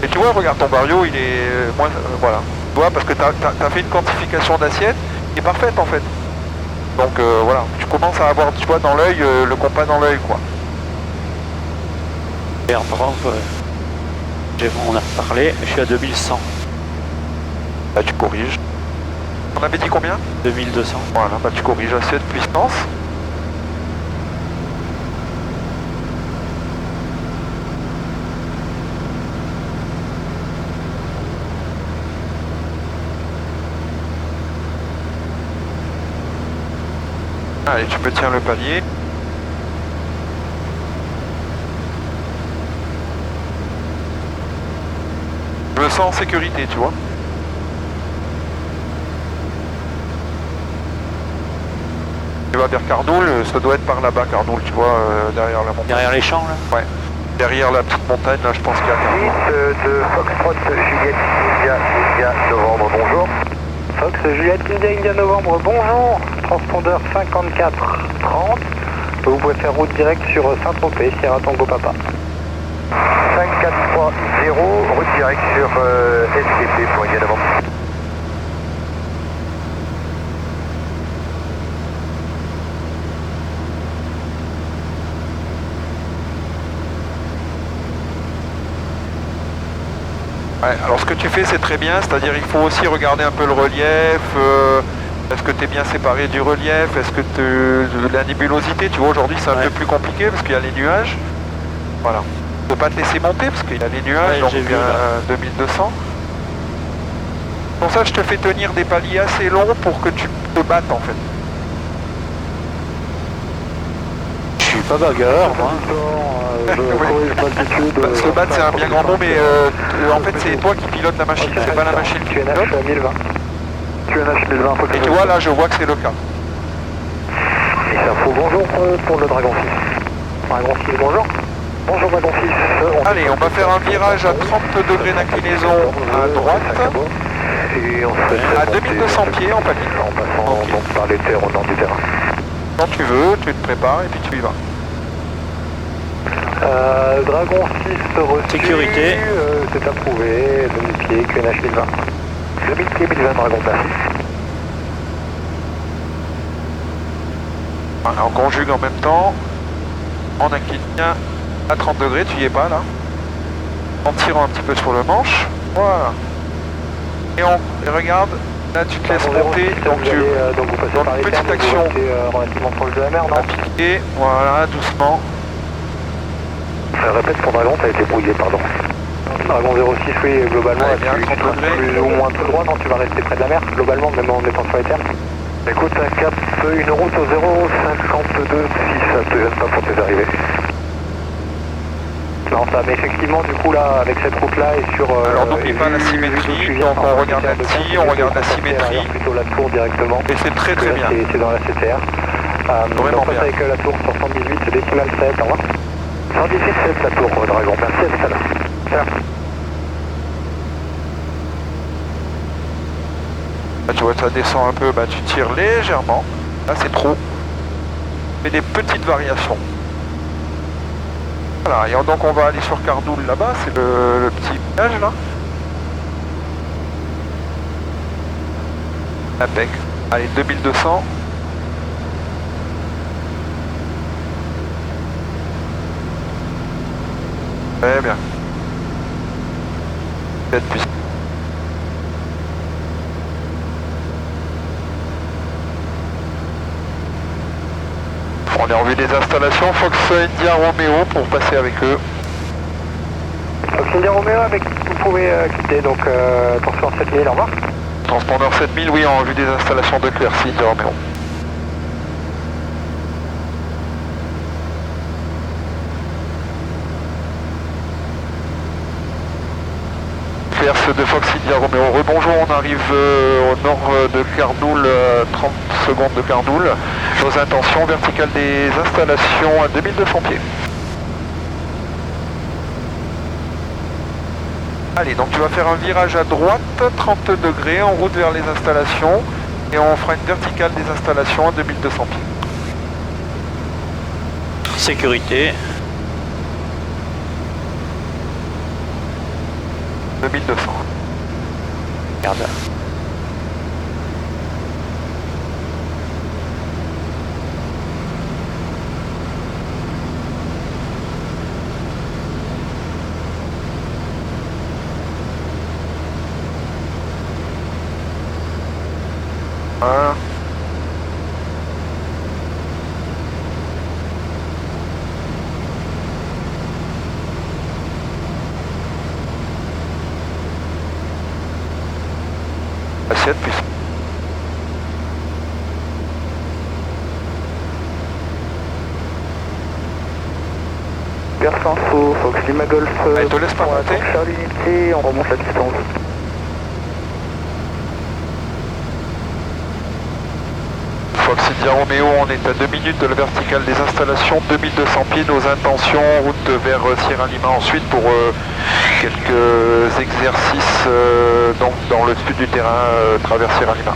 Et tu vois, regarde ton Vario, il est moins voilà. Tu vois, parce que tu as fait une quantification d'assiette qui est parfaite en fait. Donc voilà, tu commences à avoir, tu vois, dans l'œil, le compas dans l'œil quoi. Et en par contre, on a parlé, je suis à 2100. Là tu corriges. On avait dit combien? 2200. Voilà, bah tu corriges assiette puissance. Allez, tu me tiens le palier. Je me sens en sécurité, tu vois. Tu vas vers Cardoul, ça doit être par là-bas, Cardoul, tu vois, derrière la montagne. Derrière les champs, là? Ouais. Derrière la petite montagne, là, je pense qu'il y a Cardoul. De Foxtrot, Juliette, India, Novembre, bonjour. Fox, Juliette, India, Novembre, bonjour. Transpondeur 5430. Vous pouvez faire route directe sur Saint-Tropez, Sierra Tango Papa. 5430, route directe sur STP pour India, Novembre. Ouais, alors ce que tu fais c'est très bien, c'est-à-dire il faut aussi regarder un peu le relief, est-ce que tu es bien séparé du relief, est-ce que la nébulosité, tu vois aujourd'hui c'est un peu plus compliqué parce qu'il y a les nuages, voilà. Ne pas te laisser monter parce qu'il y a les nuages, donc il y a 2200. Pour ça je te fais tenir des paliers assez longs pour que tu te battes en fait. Je suis pas bagarreur, moi. Se battre c'est un bien grand mot, mais en fait c'est toi qui pilotes la machine, c'est pas la machine qui pilote. QNH 1020. Et tu vois là je vois que c'est le cas. Et ça faut bonjour pour le Dragon 6. Dragon 6, bonjour. Bonjour Dragon 6. Allez, on va faire un virage à 30 degrés d'inclinaison à droite. Et on se fait à 2200 pieds en palier. En passant donc par les terres au nord du terrain. Quand tu veux, tu te prépares et puis tu y vas. Dragon 6 reçu. Sécurité. C'est approuvé. Demi-pied, QNH 1020. Demi-pied 1020, Dragon place. Voilà, on conjugue en même temps. On incline bien à 30 degrés, tu y es pas là. En tirant un petit peu sur le manche. Voilà. Et regarde, là tu te laisses monter, donc tu donc vous passez par les petite terres, action. vous restez relativement proche de la mer, non? Et voilà, doucement. Répète, ton dragon, ça a été brouillé, pardon. Dragon 06, oui, globalement, Allez, bien, tu 30 traces degrés. plus ou moins tout droit, non? Tu vas rester près de la mer, globalement, même en étant sur les terres. Écoute, un cap, une route au 0,52, si ça te gêne pas pour tes arrivées. Non, ça, mais effectivement, du coup, là, avec cette route-là et sur... Alors n'oublie pas la symétrie, donc on regarde là-dessus, on regarde la symétrie. Plutôt la tour directement. Et c'est très très bien. C'est dans la CTR. Vraiment on passe bien. avec la tour sur 118, décimal 7, au revoir. 118, 7 la tour, Dragon, merci, à tout à l'heure. Là, tu vois, ça descend un peu, bah, tu tires légèrement. Là, c'est trop. Fais des petites variations. Voilà, et donc on va aller sur Cardoul là-bas, c'est le petit village là. Impec. Allez, 2200. Très bien. Peut-être plus. On est en vue des installations Fox India Romeo pour passer avec eux. Fox India Romeo, avec, vous pouvez quitter, donc transport 7000, au revoir. Transpondeur 7000, oui, en vue des installations de Clercy, India Romeo. De Fox India Romeo. Rebonjour, on arrive au nord de Cardoul, 30 secondes de Cardoul. Nos intentions verticales des installations à 2200 pieds. Allez, donc tu vas faire un virage à droite, 30 degrés, en route vers les installations, et on fera une verticale des installations à 2200 pieds. Sécurité. 2200. Regarde. Voilà. Assiette plus. Garçon Info, Fox Lima Golf. Allez, te laisse pas monter. Charlie Unité, on remonte la distance. Fox India Romeo, on est à 2 minutes de la verticale des installations, 2200 pieds, nos intentions, route vers Sierra Lima ensuite pour quelques exercices donc dans le sud du terrain, travers Sierra Lima.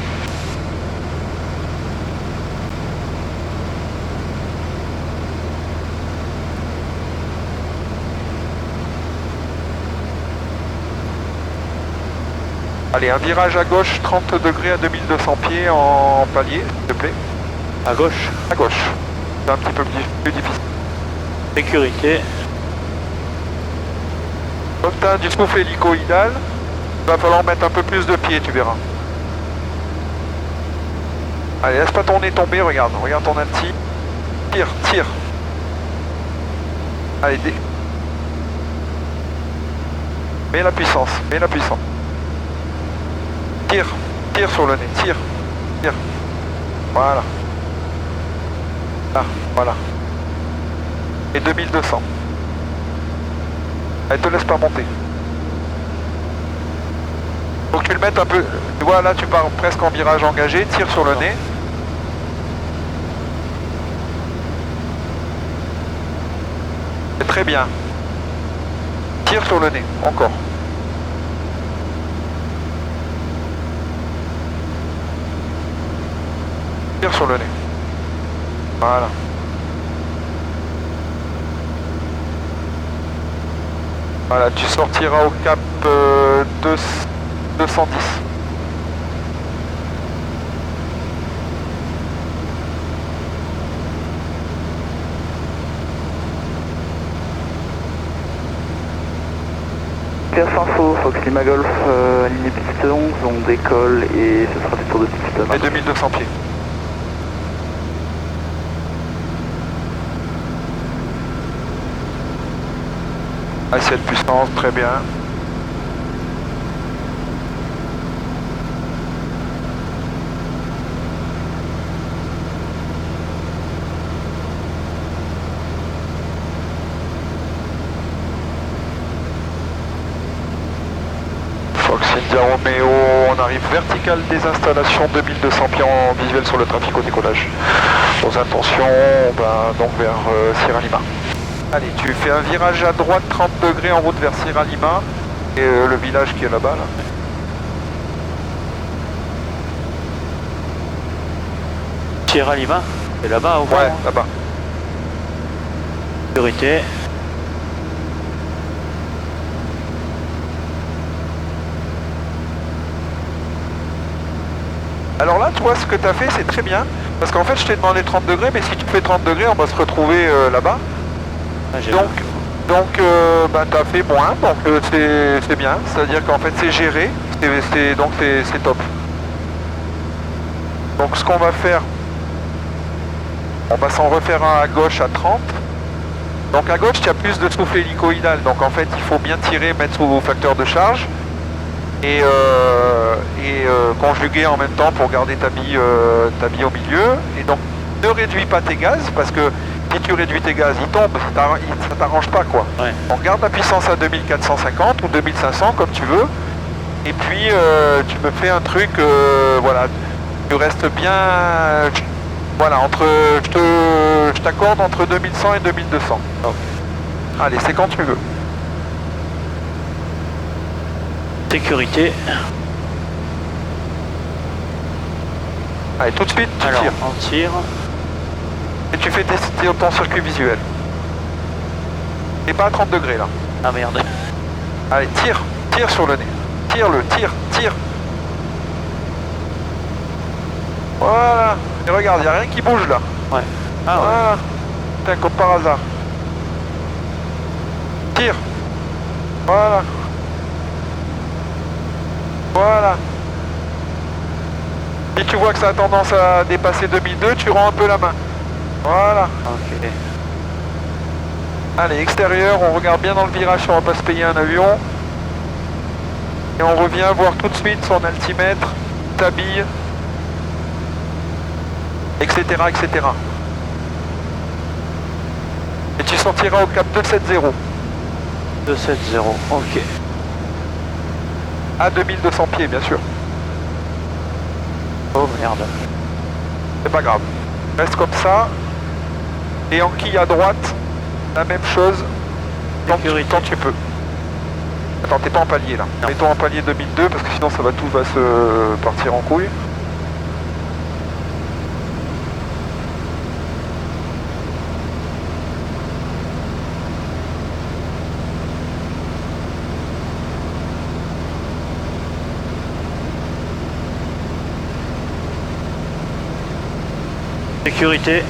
Allez, un virage à gauche, 30 degrés à 2200 pieds en palier, s'il te plaît. À gauche. À gauche. C'est un petit peu plus difficile. Sécurité. Comme tu as du souffle hélicoïdal, il va falloir mettre un peu plus de pied, tu verras. Allez, laisse pas ton nez tomber, regarde ton anti. Tire, tire. Allez, mets la puissance, mets la puissance. Tire, tire sur le nez, tire, tire. Voilà. Là, voilà. Et 2200. Elle te laisse pas monter. Faut que tu le mettes un peu. Tu vois, là tu pars presque en virage engagé, tire sur le nez. C'est très bien. Tire sur le nez, encore. Tire sur le nez. Voilà. Voilà, tu sortiras au cap 210. Garçon Info, Fox Lima Golf, ligne piste 11, on décolle et ce sera des tours de piste. Et 2200 pieds. Assez de puissance, très bien. Fox India Romeo, on arrive vertical des installations, 2200 pieds en visuel sur le trafic au décollage. Aux intentions, donc vers Sierra Lima. Allez, tu fais un virage à droite, 30 degrés en route vers Sierra Lima, et le village qui est là-bas. Là. Sierra Lima, c'est là-bas au fond. Ouais, là-bas. Sécurité. Alors là, tu vois, ce que tu as fait, c'est très bien, parce qu'en fait, je t'ai demandé 30 degrés, mais si tu fais 30 degrés, on va se retrouver là-bas. Ah, Donc tu as fait moins, donc c'est bien, c'est-à-dire qu'en fait c'est géré, donc c'est top. Donc ce qu'on va faire, on va s'en refaire un à gauche à 30. Donc à gauche, il y a plus de souffle hélicoïdal, donc en fait il faut bien tirer, mettre sous facteur de charge et conjuguer en même temps pour garder ta bille au milieu. Et donc ne réduis pas tes gaz, parce que si tu réduis tes gaz, ils tombent, ça t'arrange pas quoi. Ouais. On garde la puissance à 2450 ou 2500 comme tu veux. Et puis tu me fais un truc, voilà, tu restes bien, voilà, je t'accorde entre 2100 et 2200. Okay. Allez, c'est quand tu veux. Sécurité. Allez, tout de suite, tu Alors, tires. on tire. Et tu fais ton circuit visuel. Et pas à 30 degrés là. Ah merde. Allez, tire sur le nez. Tire-le, tire. Voilà. Et regarde, il n'y a rien qui bouge là. Ouais. Ah ouais. Voilà. Tiens, comme par hasard. Tire. Voilà. Voilà. Si tu vois que ça a tendance à dépasser 2002, tu rends un peu la main. Voilà. Ok. Allez, extérieur, on regarde bien dans le virage si on va pas se payer un avion. Et on revient voir tout de suite son altimètre, ta bille, etc., etc. Et tu sortiras au cap 270. 270, ok. À 2200 pieds, bien sûr. Oh merde. C'est pas grave. Reste comme ça. Et en quille à droite, la même chose. Quand tu peux. Attends, t'es pas en palier là. Non. Mets-toi en palier 2002 parce que sinon tout va se partir en couille. Sécurité.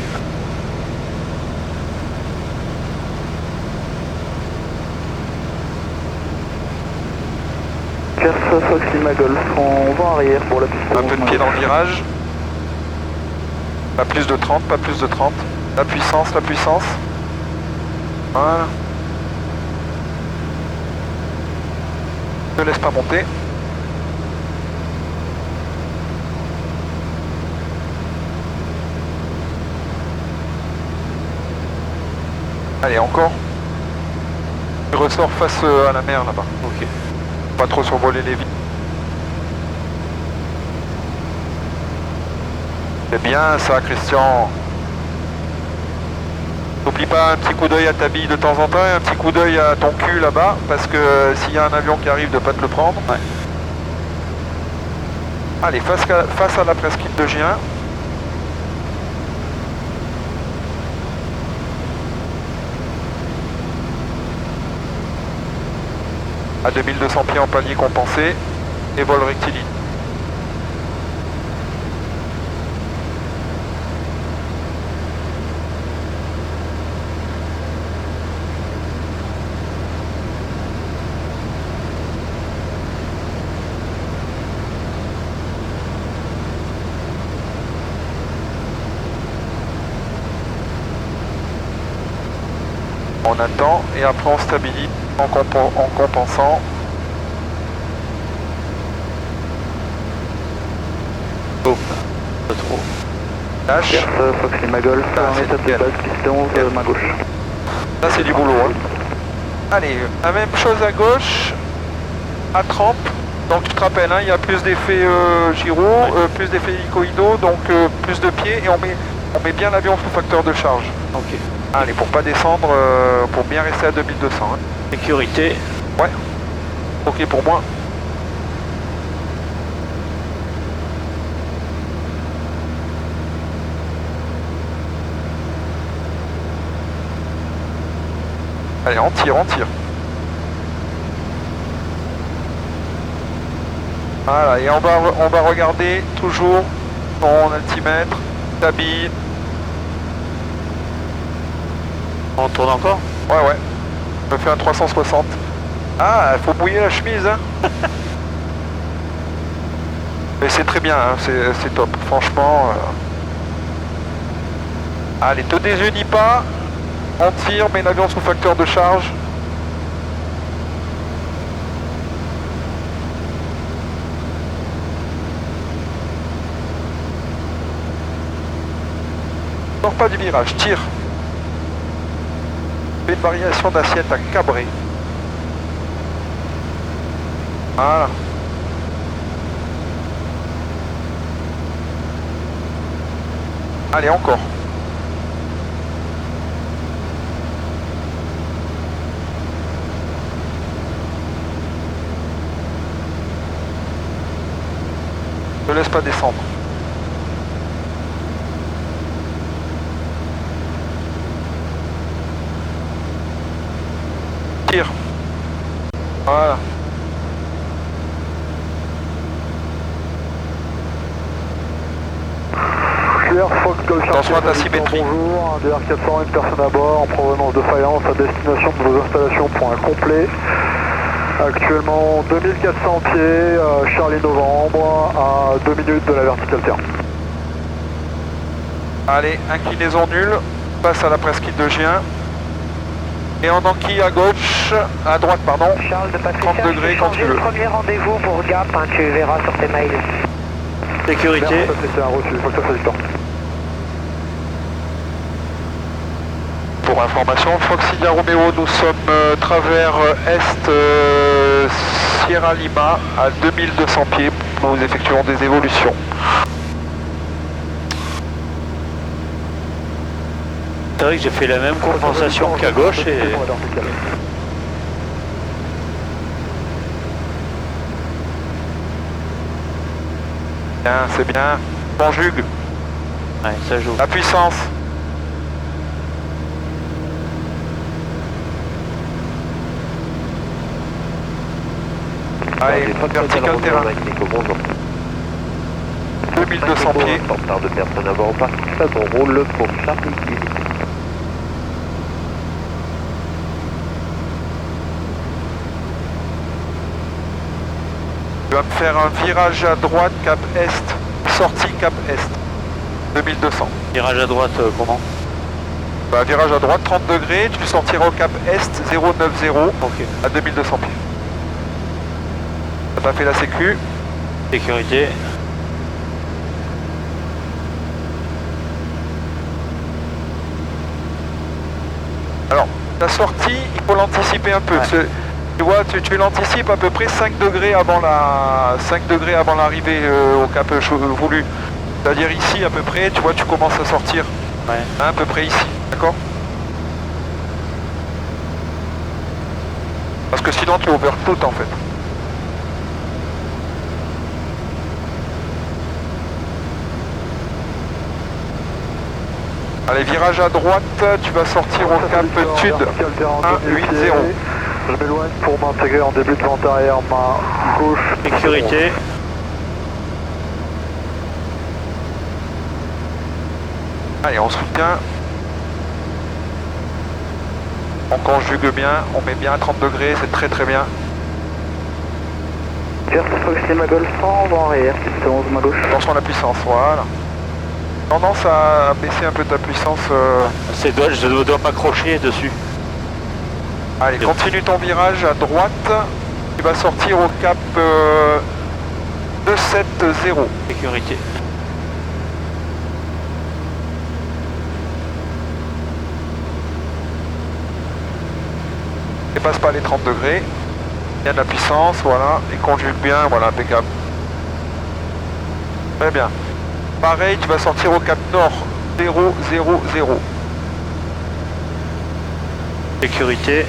Pierre Fox Lima Golf, on va en arrière pour la piste. Un peu de pied dans le virage. Pas plus de 30, pas plus de 30. La puissance, la puissance. Voilà. Ne laisse pas monter. Allez, encore. Tu ressors face à la mer là-bas. Ok. Pas trop survoler les vies. C'est bien ça, Christian. N'oublie pas un petit coup d'œil à ta bille de temps en temps et un petit coup d'œil à ton cul là-bas, parce que s'il y a un avion qui arrive, de pas te le prendre. Ouais. Allez, face à la presqu'île de Gien. À 2200 pieds en palier compensé et vol rectiligne. On attend et après on stabilise en compensant. Oh, pas trop. Lâche. Pierre Fox Lima Golf, Ah, en c'est étape de nickel. base, piste 11, main gauche. Là c'est du boulot. Hein. Allez, la même chose à gauche, à 30. Donc tu te rappelles, hein, il y a plus d'effets gyro, plus d'effets hélicoïdaux, donc plus de pieds et on met bien l'avion sous facteur de charge. Ok. Allez, pour pas descendre, pour bien rester à 2200. Hein. Sécurité. Ouais. Ok pour moi. Allez, on tire, on tire. Voilà, et on va regarder toujours son altimètre, sa bille. On tourne encore? Ouais. Je me fais un 360. Ah, il faut mouiller la chemise, hein. Mais c'est très bien, hein, c'est top. Franchement. Allez, te désunis pas. On tire, mets l'avion sous facteur de charge. Sors pas du virage, tire. Fais une variation d'assiette à cabrer. Voilà. Allez, encore. Ne laisse pas descendre. Tire. Voilà. Pierre Fox Golf Attention à ta symétrie. Bonjour, un DR400, une personne à bord en provenance de Fayence à destination de vos installations, point complet. Actuellement 2400 pieds, Charlie Novembre, à 2 minutes de la verticale terre. Allez, inclinaison nulle, passe à la presqu'île de Gien. Et en enquille à gauche, à droite, pardon, Charles de 30 degrés quand tu veux. Le premier rendez-vous pour Gap, hein, tu verras sur tes mails. Sécurité. C'est un reçu, facteur Victor. Pour pour information. Fox India Romeo, nous sommes travers est Sierra Lima à 2200 pieds. Nous effectuons des évolutions. C'est vrai que j'ai fait la même compensation qu'à gauche et... Bien, c'est bien. Conjugue. Ouais, ça joue. La puissance. Allez, vertical terrain. 2200 pieds. Porteur de personne à bord, parti on roule pour Charlie Unité. Tu vas me faire un virage à droite cap est, sortie cap est, 2200. Virage à droite, comment? Bah, virage à droite, 30 degrés, tu sortiras au cap est 090 Ok. à 2200 pieds. T'as pas fait la sécu? Sécurité. Alors, la sortie, il faut l'anticiper un peu. Ouais. Tu vois, tu l'anticipes à peu près 5 degrés avant l'arrivée au cap voulu. C'est-à-dire ici à peu près, tu vois, tu commences à sortir. Ouais. À peu près ici, d'accord? Parce que sinon tu overcoat en fait. Allez, virage à droite, tu vas sortir au cap sud 180. Je m'éloigne pour m'intégrer en début de vente arrière, main gauche. Sécurité. Allez, on soutient. On conjugue bien, on met bien à 30 degrés, c'est très très bien. First Fox Lima Golf 100, vent arrière, piste 11, main gauche. Attention à la puissance, voilà. Tendance à baisser un peu ta puissance. C'est dommage, je dois m'accrocher dessus. Allez, continue ton virage à droite. Tu vas sortir au cap 270. Sécurité. Dépasse pas les 30 degrés. Il y a de la puissance, voilà. Et conjugue bien, voilà, impeccable. Très bien. Pareil, tu vas sortir au cap nord 000. Sécurité.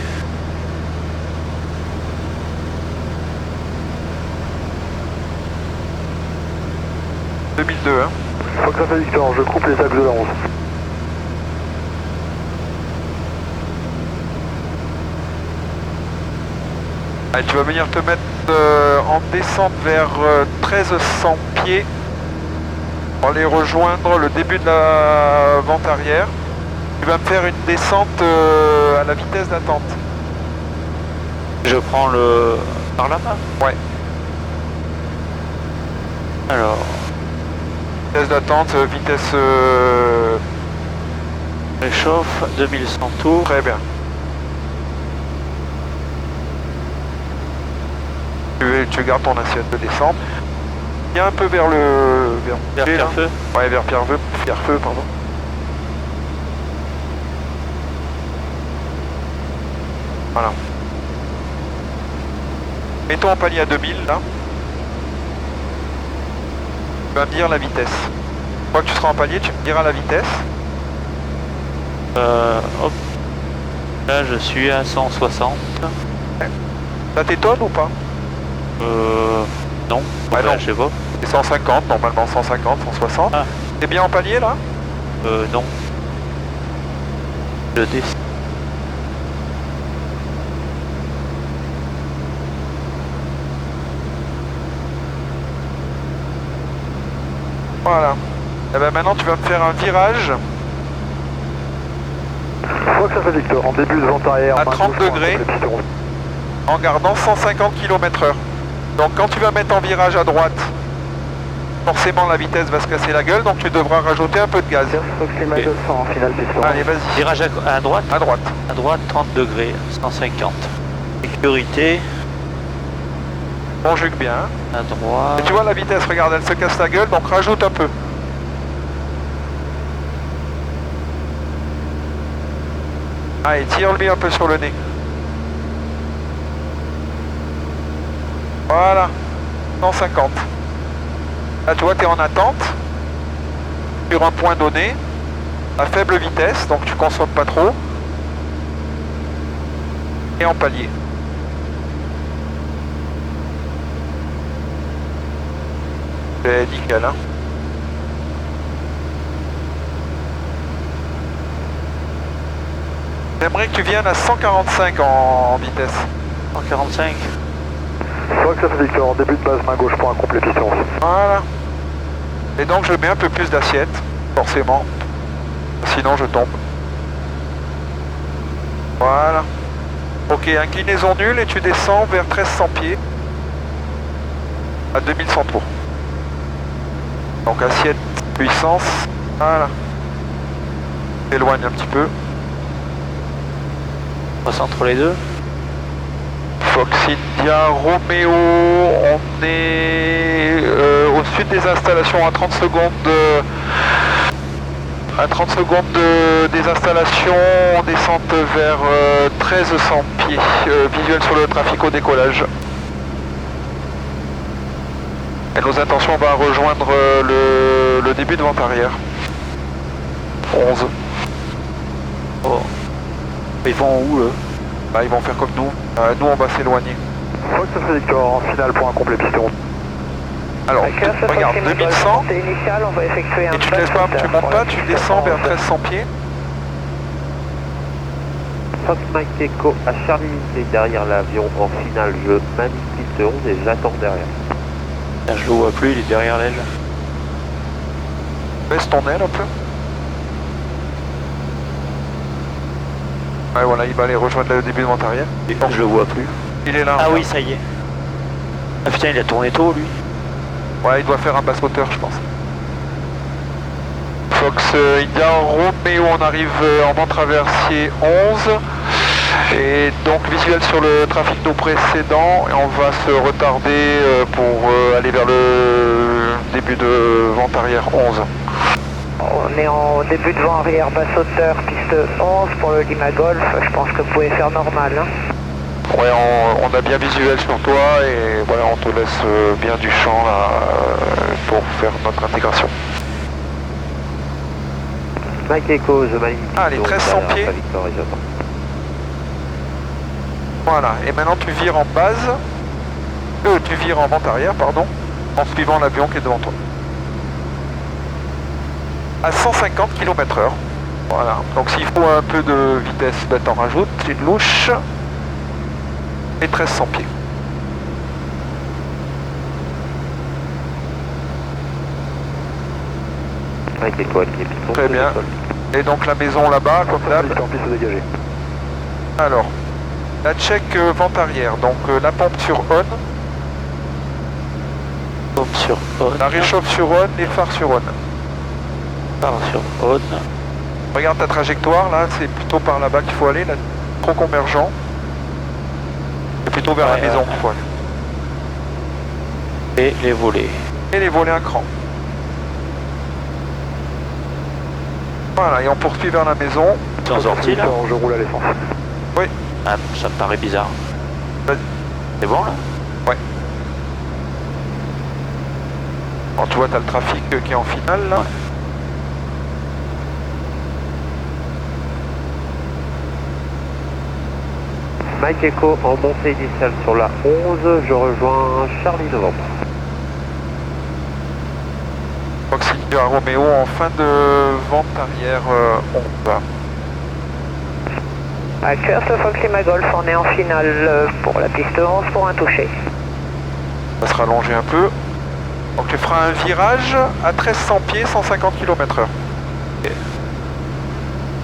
« 2002, hein. Fox Alpha Victor, je coupe les axes de la 11. Allez, tu vas venir te mettre en descente vers 1300 pieds pour aller rejoindre le début de la vente arrière. Tu vas me faire une descente à la vitesse d'attente. Je prends le... par la main. Ouais. Alors... Vitesse d'attente, vitesse... réchauffe, 2100 tours. Très bien. Tu gardes ton assiette de descente. Viens un peu vers le... Vers Pierrefeu. Ouais, vers Pierrefeu, pardon. Voilà. Mets-toi en palier à 2000, là. Tu vas me dire la vitesse. Une fois que tu seras en palier, tu me diras la vitesse. Hop. Là, je suis à 160. Ça t'étonne ou pas? Non. Ouais, non. Je sais pas. C'est 150, normalement 150, 160. Ah. T'es bien en palier, là? Non. Je descends. Voilà. Et ben maintenant, tu vas me faire un virage Fox Alpha Victor, en début de vente arrière, à main 30 gauche, degrés. piste 11. en gardant 150 km/h. Donc quand tu vas mettre en virage à droite, forcément la vitesse va se casser la gueule, donc tu devras rajouter un peu de gaz. Fox Lima Golf 100 en finale piste 11. Allez, vas-y. Virage à droite. À droite. À droite, 30 degrés, 150. Sécurité, Conjugue bien. à droite. Et tu vois la vitesse, regarde, elle se casse la gueule, donc rajoute un peu. Allez, tire-lui un peu sur le nez. Voilà. 150. Là, tu vois, tu es en attente. Sur un point donné. À faible vitesse, donc tu consommes pas trop. Et en palier. C'est nickel, hein. J'aimerais que tu viennes à 145 en vitesse. 145. Fox, ça fait Victor, en début de base, main gauche pour un complet piston. Voilà. Et donc je mets un peu plus d'assiette, forcément. Sinon je tombe. Voilà. Ok, inclinaison nulle et tu descends vers 1300 pieds. À 2100 tours. Donc assiette, puissance. Voilà. Éloigne un petit peu. On passe entre les deux. Fox India Romeo, on est au sud des installations à 30 secondes des installations, on descend vers 1300 pieds, visuel sur le trafic au décollage. Et nos intentions, on va rejoindre le début de vente arrière. 11. Oh. Ils vont où eux? Bah, ils vont faire comme nous. Nous, on va s'éloigner. Fox, ça fait Victor, en finale pour un complet piston. Alors, regarde, 2100. Initial, on va effectuer un Et tu te laisses pas, tu montes pas, tu descends vers 1300 pieds. Fox Mike Echo à Charlie Unité derrière l'avion en finale. Je manipule ce 11 et j'attends derrière. Là, je le vois plus, il est derrière l'aile. Baisse ton aile un peu. Ouais, voilà, il va aller rejoindre le début de vente arrière. Et je le vois plus. Il est là. Ah regarde. oui, ça y est. Ah putain, il a tourné tôt lui. Ouais, il doit faire un basse hauteur, je pense. Fox India Romeo, on arrive en vent traversier 11. Et donc visuel sur le trafic nous précédent. Et on va se retarder pour aller vers le début de vente arrière 11. On est en début de vent arrière basse hauteur, piste 11 pour le Lima Golf. Je pense que vous pouvez faire normal. Hein. Ouais, on a bien visuel sur toi et voilà, on te laisse bien du champ là, pour faire notre intégration. Mike Echo, je manipule. Ah, les 1300 pieds. Victor et j'attends. Voilà, et maintenant tu vires en base, tu vires en vente arrière, pardon, en suivant l'avion qui est devant toi. À 150 km/h. Voilà, donc s'il faut un peu de vitesse, ben t'en rajoutes, une louche. Et 1300 pieds. Mike Echo, aligné piston. Très bien. Et donc la maison là-bas, comme d'hab. Piste dégagée. Alors, la check vente arrière, donc la pompe sur on, Pompe sur on. la réchauffe sur on, les phares sur on. Phare sur on. Regarde ta trajectoire, là, c'est plutôt par là-bas qu'il faut aller, là, trop convergent. C'est plutôt vers la Ouais, maison ouais. qu'il faut aller. Et les volets. Et les volets un cran. Voilà, et on poursuit vers la maison. Ils sont sortis là. Je roule à l'essence. Ah, ça me paraît bizarre. Vas-y. C'est bon là? Alors, tu vois, tu as le trafic qui est en finale, là. Ouais. Mike Echo en montée initiale sur la 11, je rejoins Charlie Novembre. Fox India Romeo en fin de vente arrière 11. À Curse, Fox Lima Golf, on est en finale pour la piste 11 pour un toucher. Ça se rallonger un peu. Donc tu feras un virage à 1300 pieds, 150 km/h. Ok.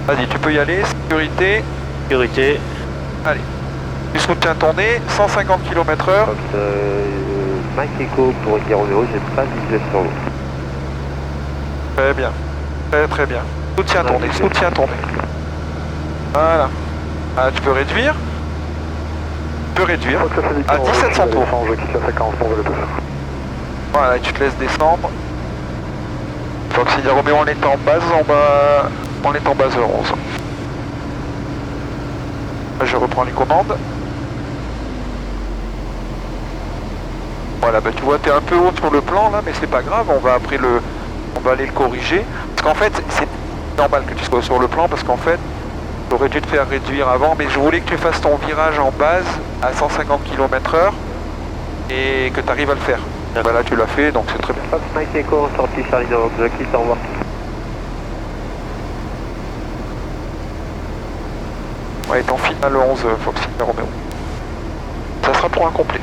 Vas-y, tu peux y aller, sécurité. Sécurité. Allez. Tu soutiens ton nez, 150 km/h. Fox Mike Echo pour India Romeo, j'ai pas de visuel sur l'eau. Très bien. Très très bien. Soutiens ton nez, soutiens ton nez. Voilà. Ah, tu peux réduire. Tu peux réduire. Fox, ça fait Victor, À 1700 tours. je quitte la séquence pour le 2. Voilà, et tu te laisses descendre. Fox India Romeo, on est en base, on est en base 11. Je reprends les commandes. Voilà, bah tu vois, tu es un peu haut sur le plan là, mais c'est pas grave, on va aller le corriger. Parce qu'en fait, c'est normal que tu sois sur le plan, parce qu'en fait, j'aurais dû te faire réduire avant, mais je voulais que tu fasses ton virage en base à 150 km/h et que tu arrives à le faire. Bah là, tu l'as fait, donc c'est très bien. Fox Mike Echo, sortie Charlie Novak, Jackie, au revoir. Ouais, t'en final 11, Foxy Romeo. Ça sera pour un complet.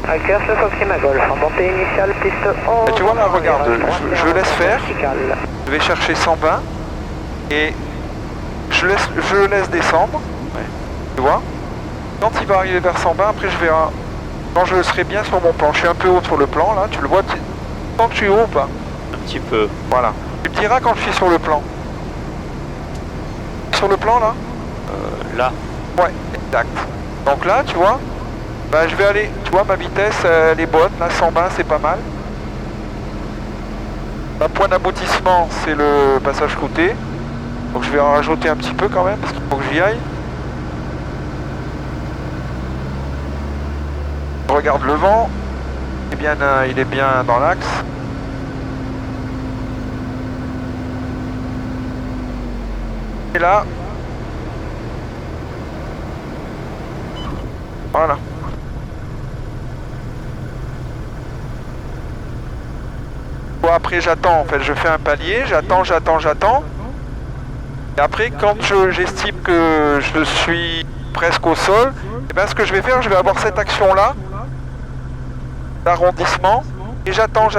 Accueil sur Foxy Magolf, en montée initiale, piste 11. Et tu vois là, regarde, je laisse faire. Je vais chercher 120 et je le laisse descendre. Ouais. Tu vois? Quand il va arriver vers 120, après je verrai. Quand je serai bien sur mon plan, je suis un peu haut sur le plan là, tu le vois, tant que je suis haut ou pas? Un petit peu. Voilà. Tu me diras quand je suis sur le plan. Sur le plan là? Là. Ouais, exact. Donc là, tu vois, bah, je vais aller, tu vois, ma vitesse, elle est bonne, là, 120, c'est pas mal. Ma point d'aboutissement, c'est le passage côté. Donc je vais en rajouter un petit peu quand même, parce qu'il faut que j'y aille. Je regarde le vent. Il est bien dans l'axe. Et là, voilà. Bon, après j'attends, en fait, je fais un palier, j'attends. Et après, quand j'estime que je suis presque au sol, et ben, ce que je vais faire, je vais avoir cette action-là, d'arrondissement, et j'attends,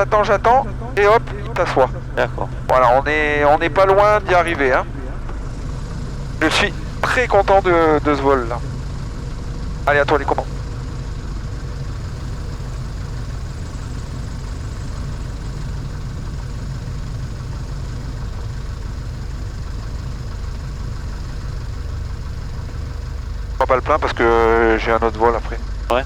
et hop, il t'assoit. D'accord. Voilà, on n'est pas loin d'y arriver, hein. Je suis très content de ce vol-là. Allez, à toi les commandes. On va pas le plein parce que j'ai un autre vol après. Ouais.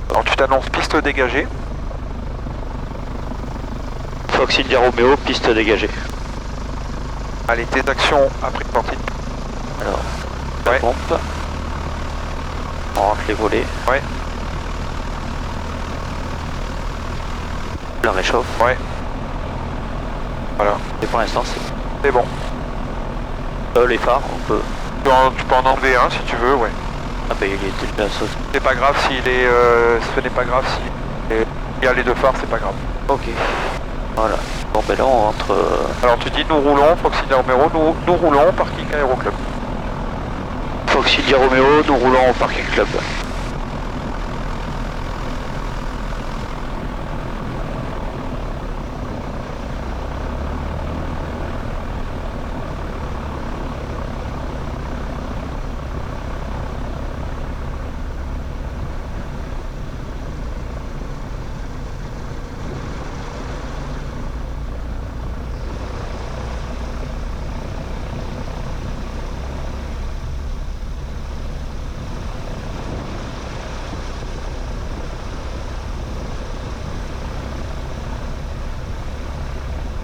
Alors tu t'annonces piste dégagée. Foxy Romeo, piste dégagée. Allez, tes actions après sortie. Alors, la pompe. On rentre les volets. Ouais. La réchauffe. Ouais. Voilà. Et pour l'instant, c'est bon. Les phares, on peut. Tu peux en enlever un si tu veux, ouais. Ah bah il était déjà sauté. C'est pas grave s'il est. Ce n'est pas grave s'il y a les deux phares, c'est pas grave. Ok. Voilà. Bon ben là on rentre. Alors tu dis nous roulons, Foxy Romeo, nous roulons, parking Aéroclub. Foxy Romeo, nous roulons au parking club.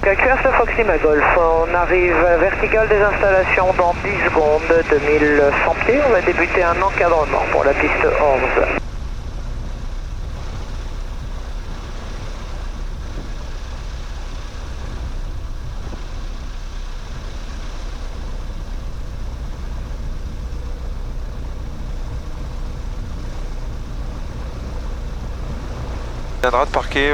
QRS Foxy Magolf, on arrive à la verticale des installations dans 10 secondes, 2100 pieds, on va débuter un encadrement pour la piste 11. Il viendra de parquer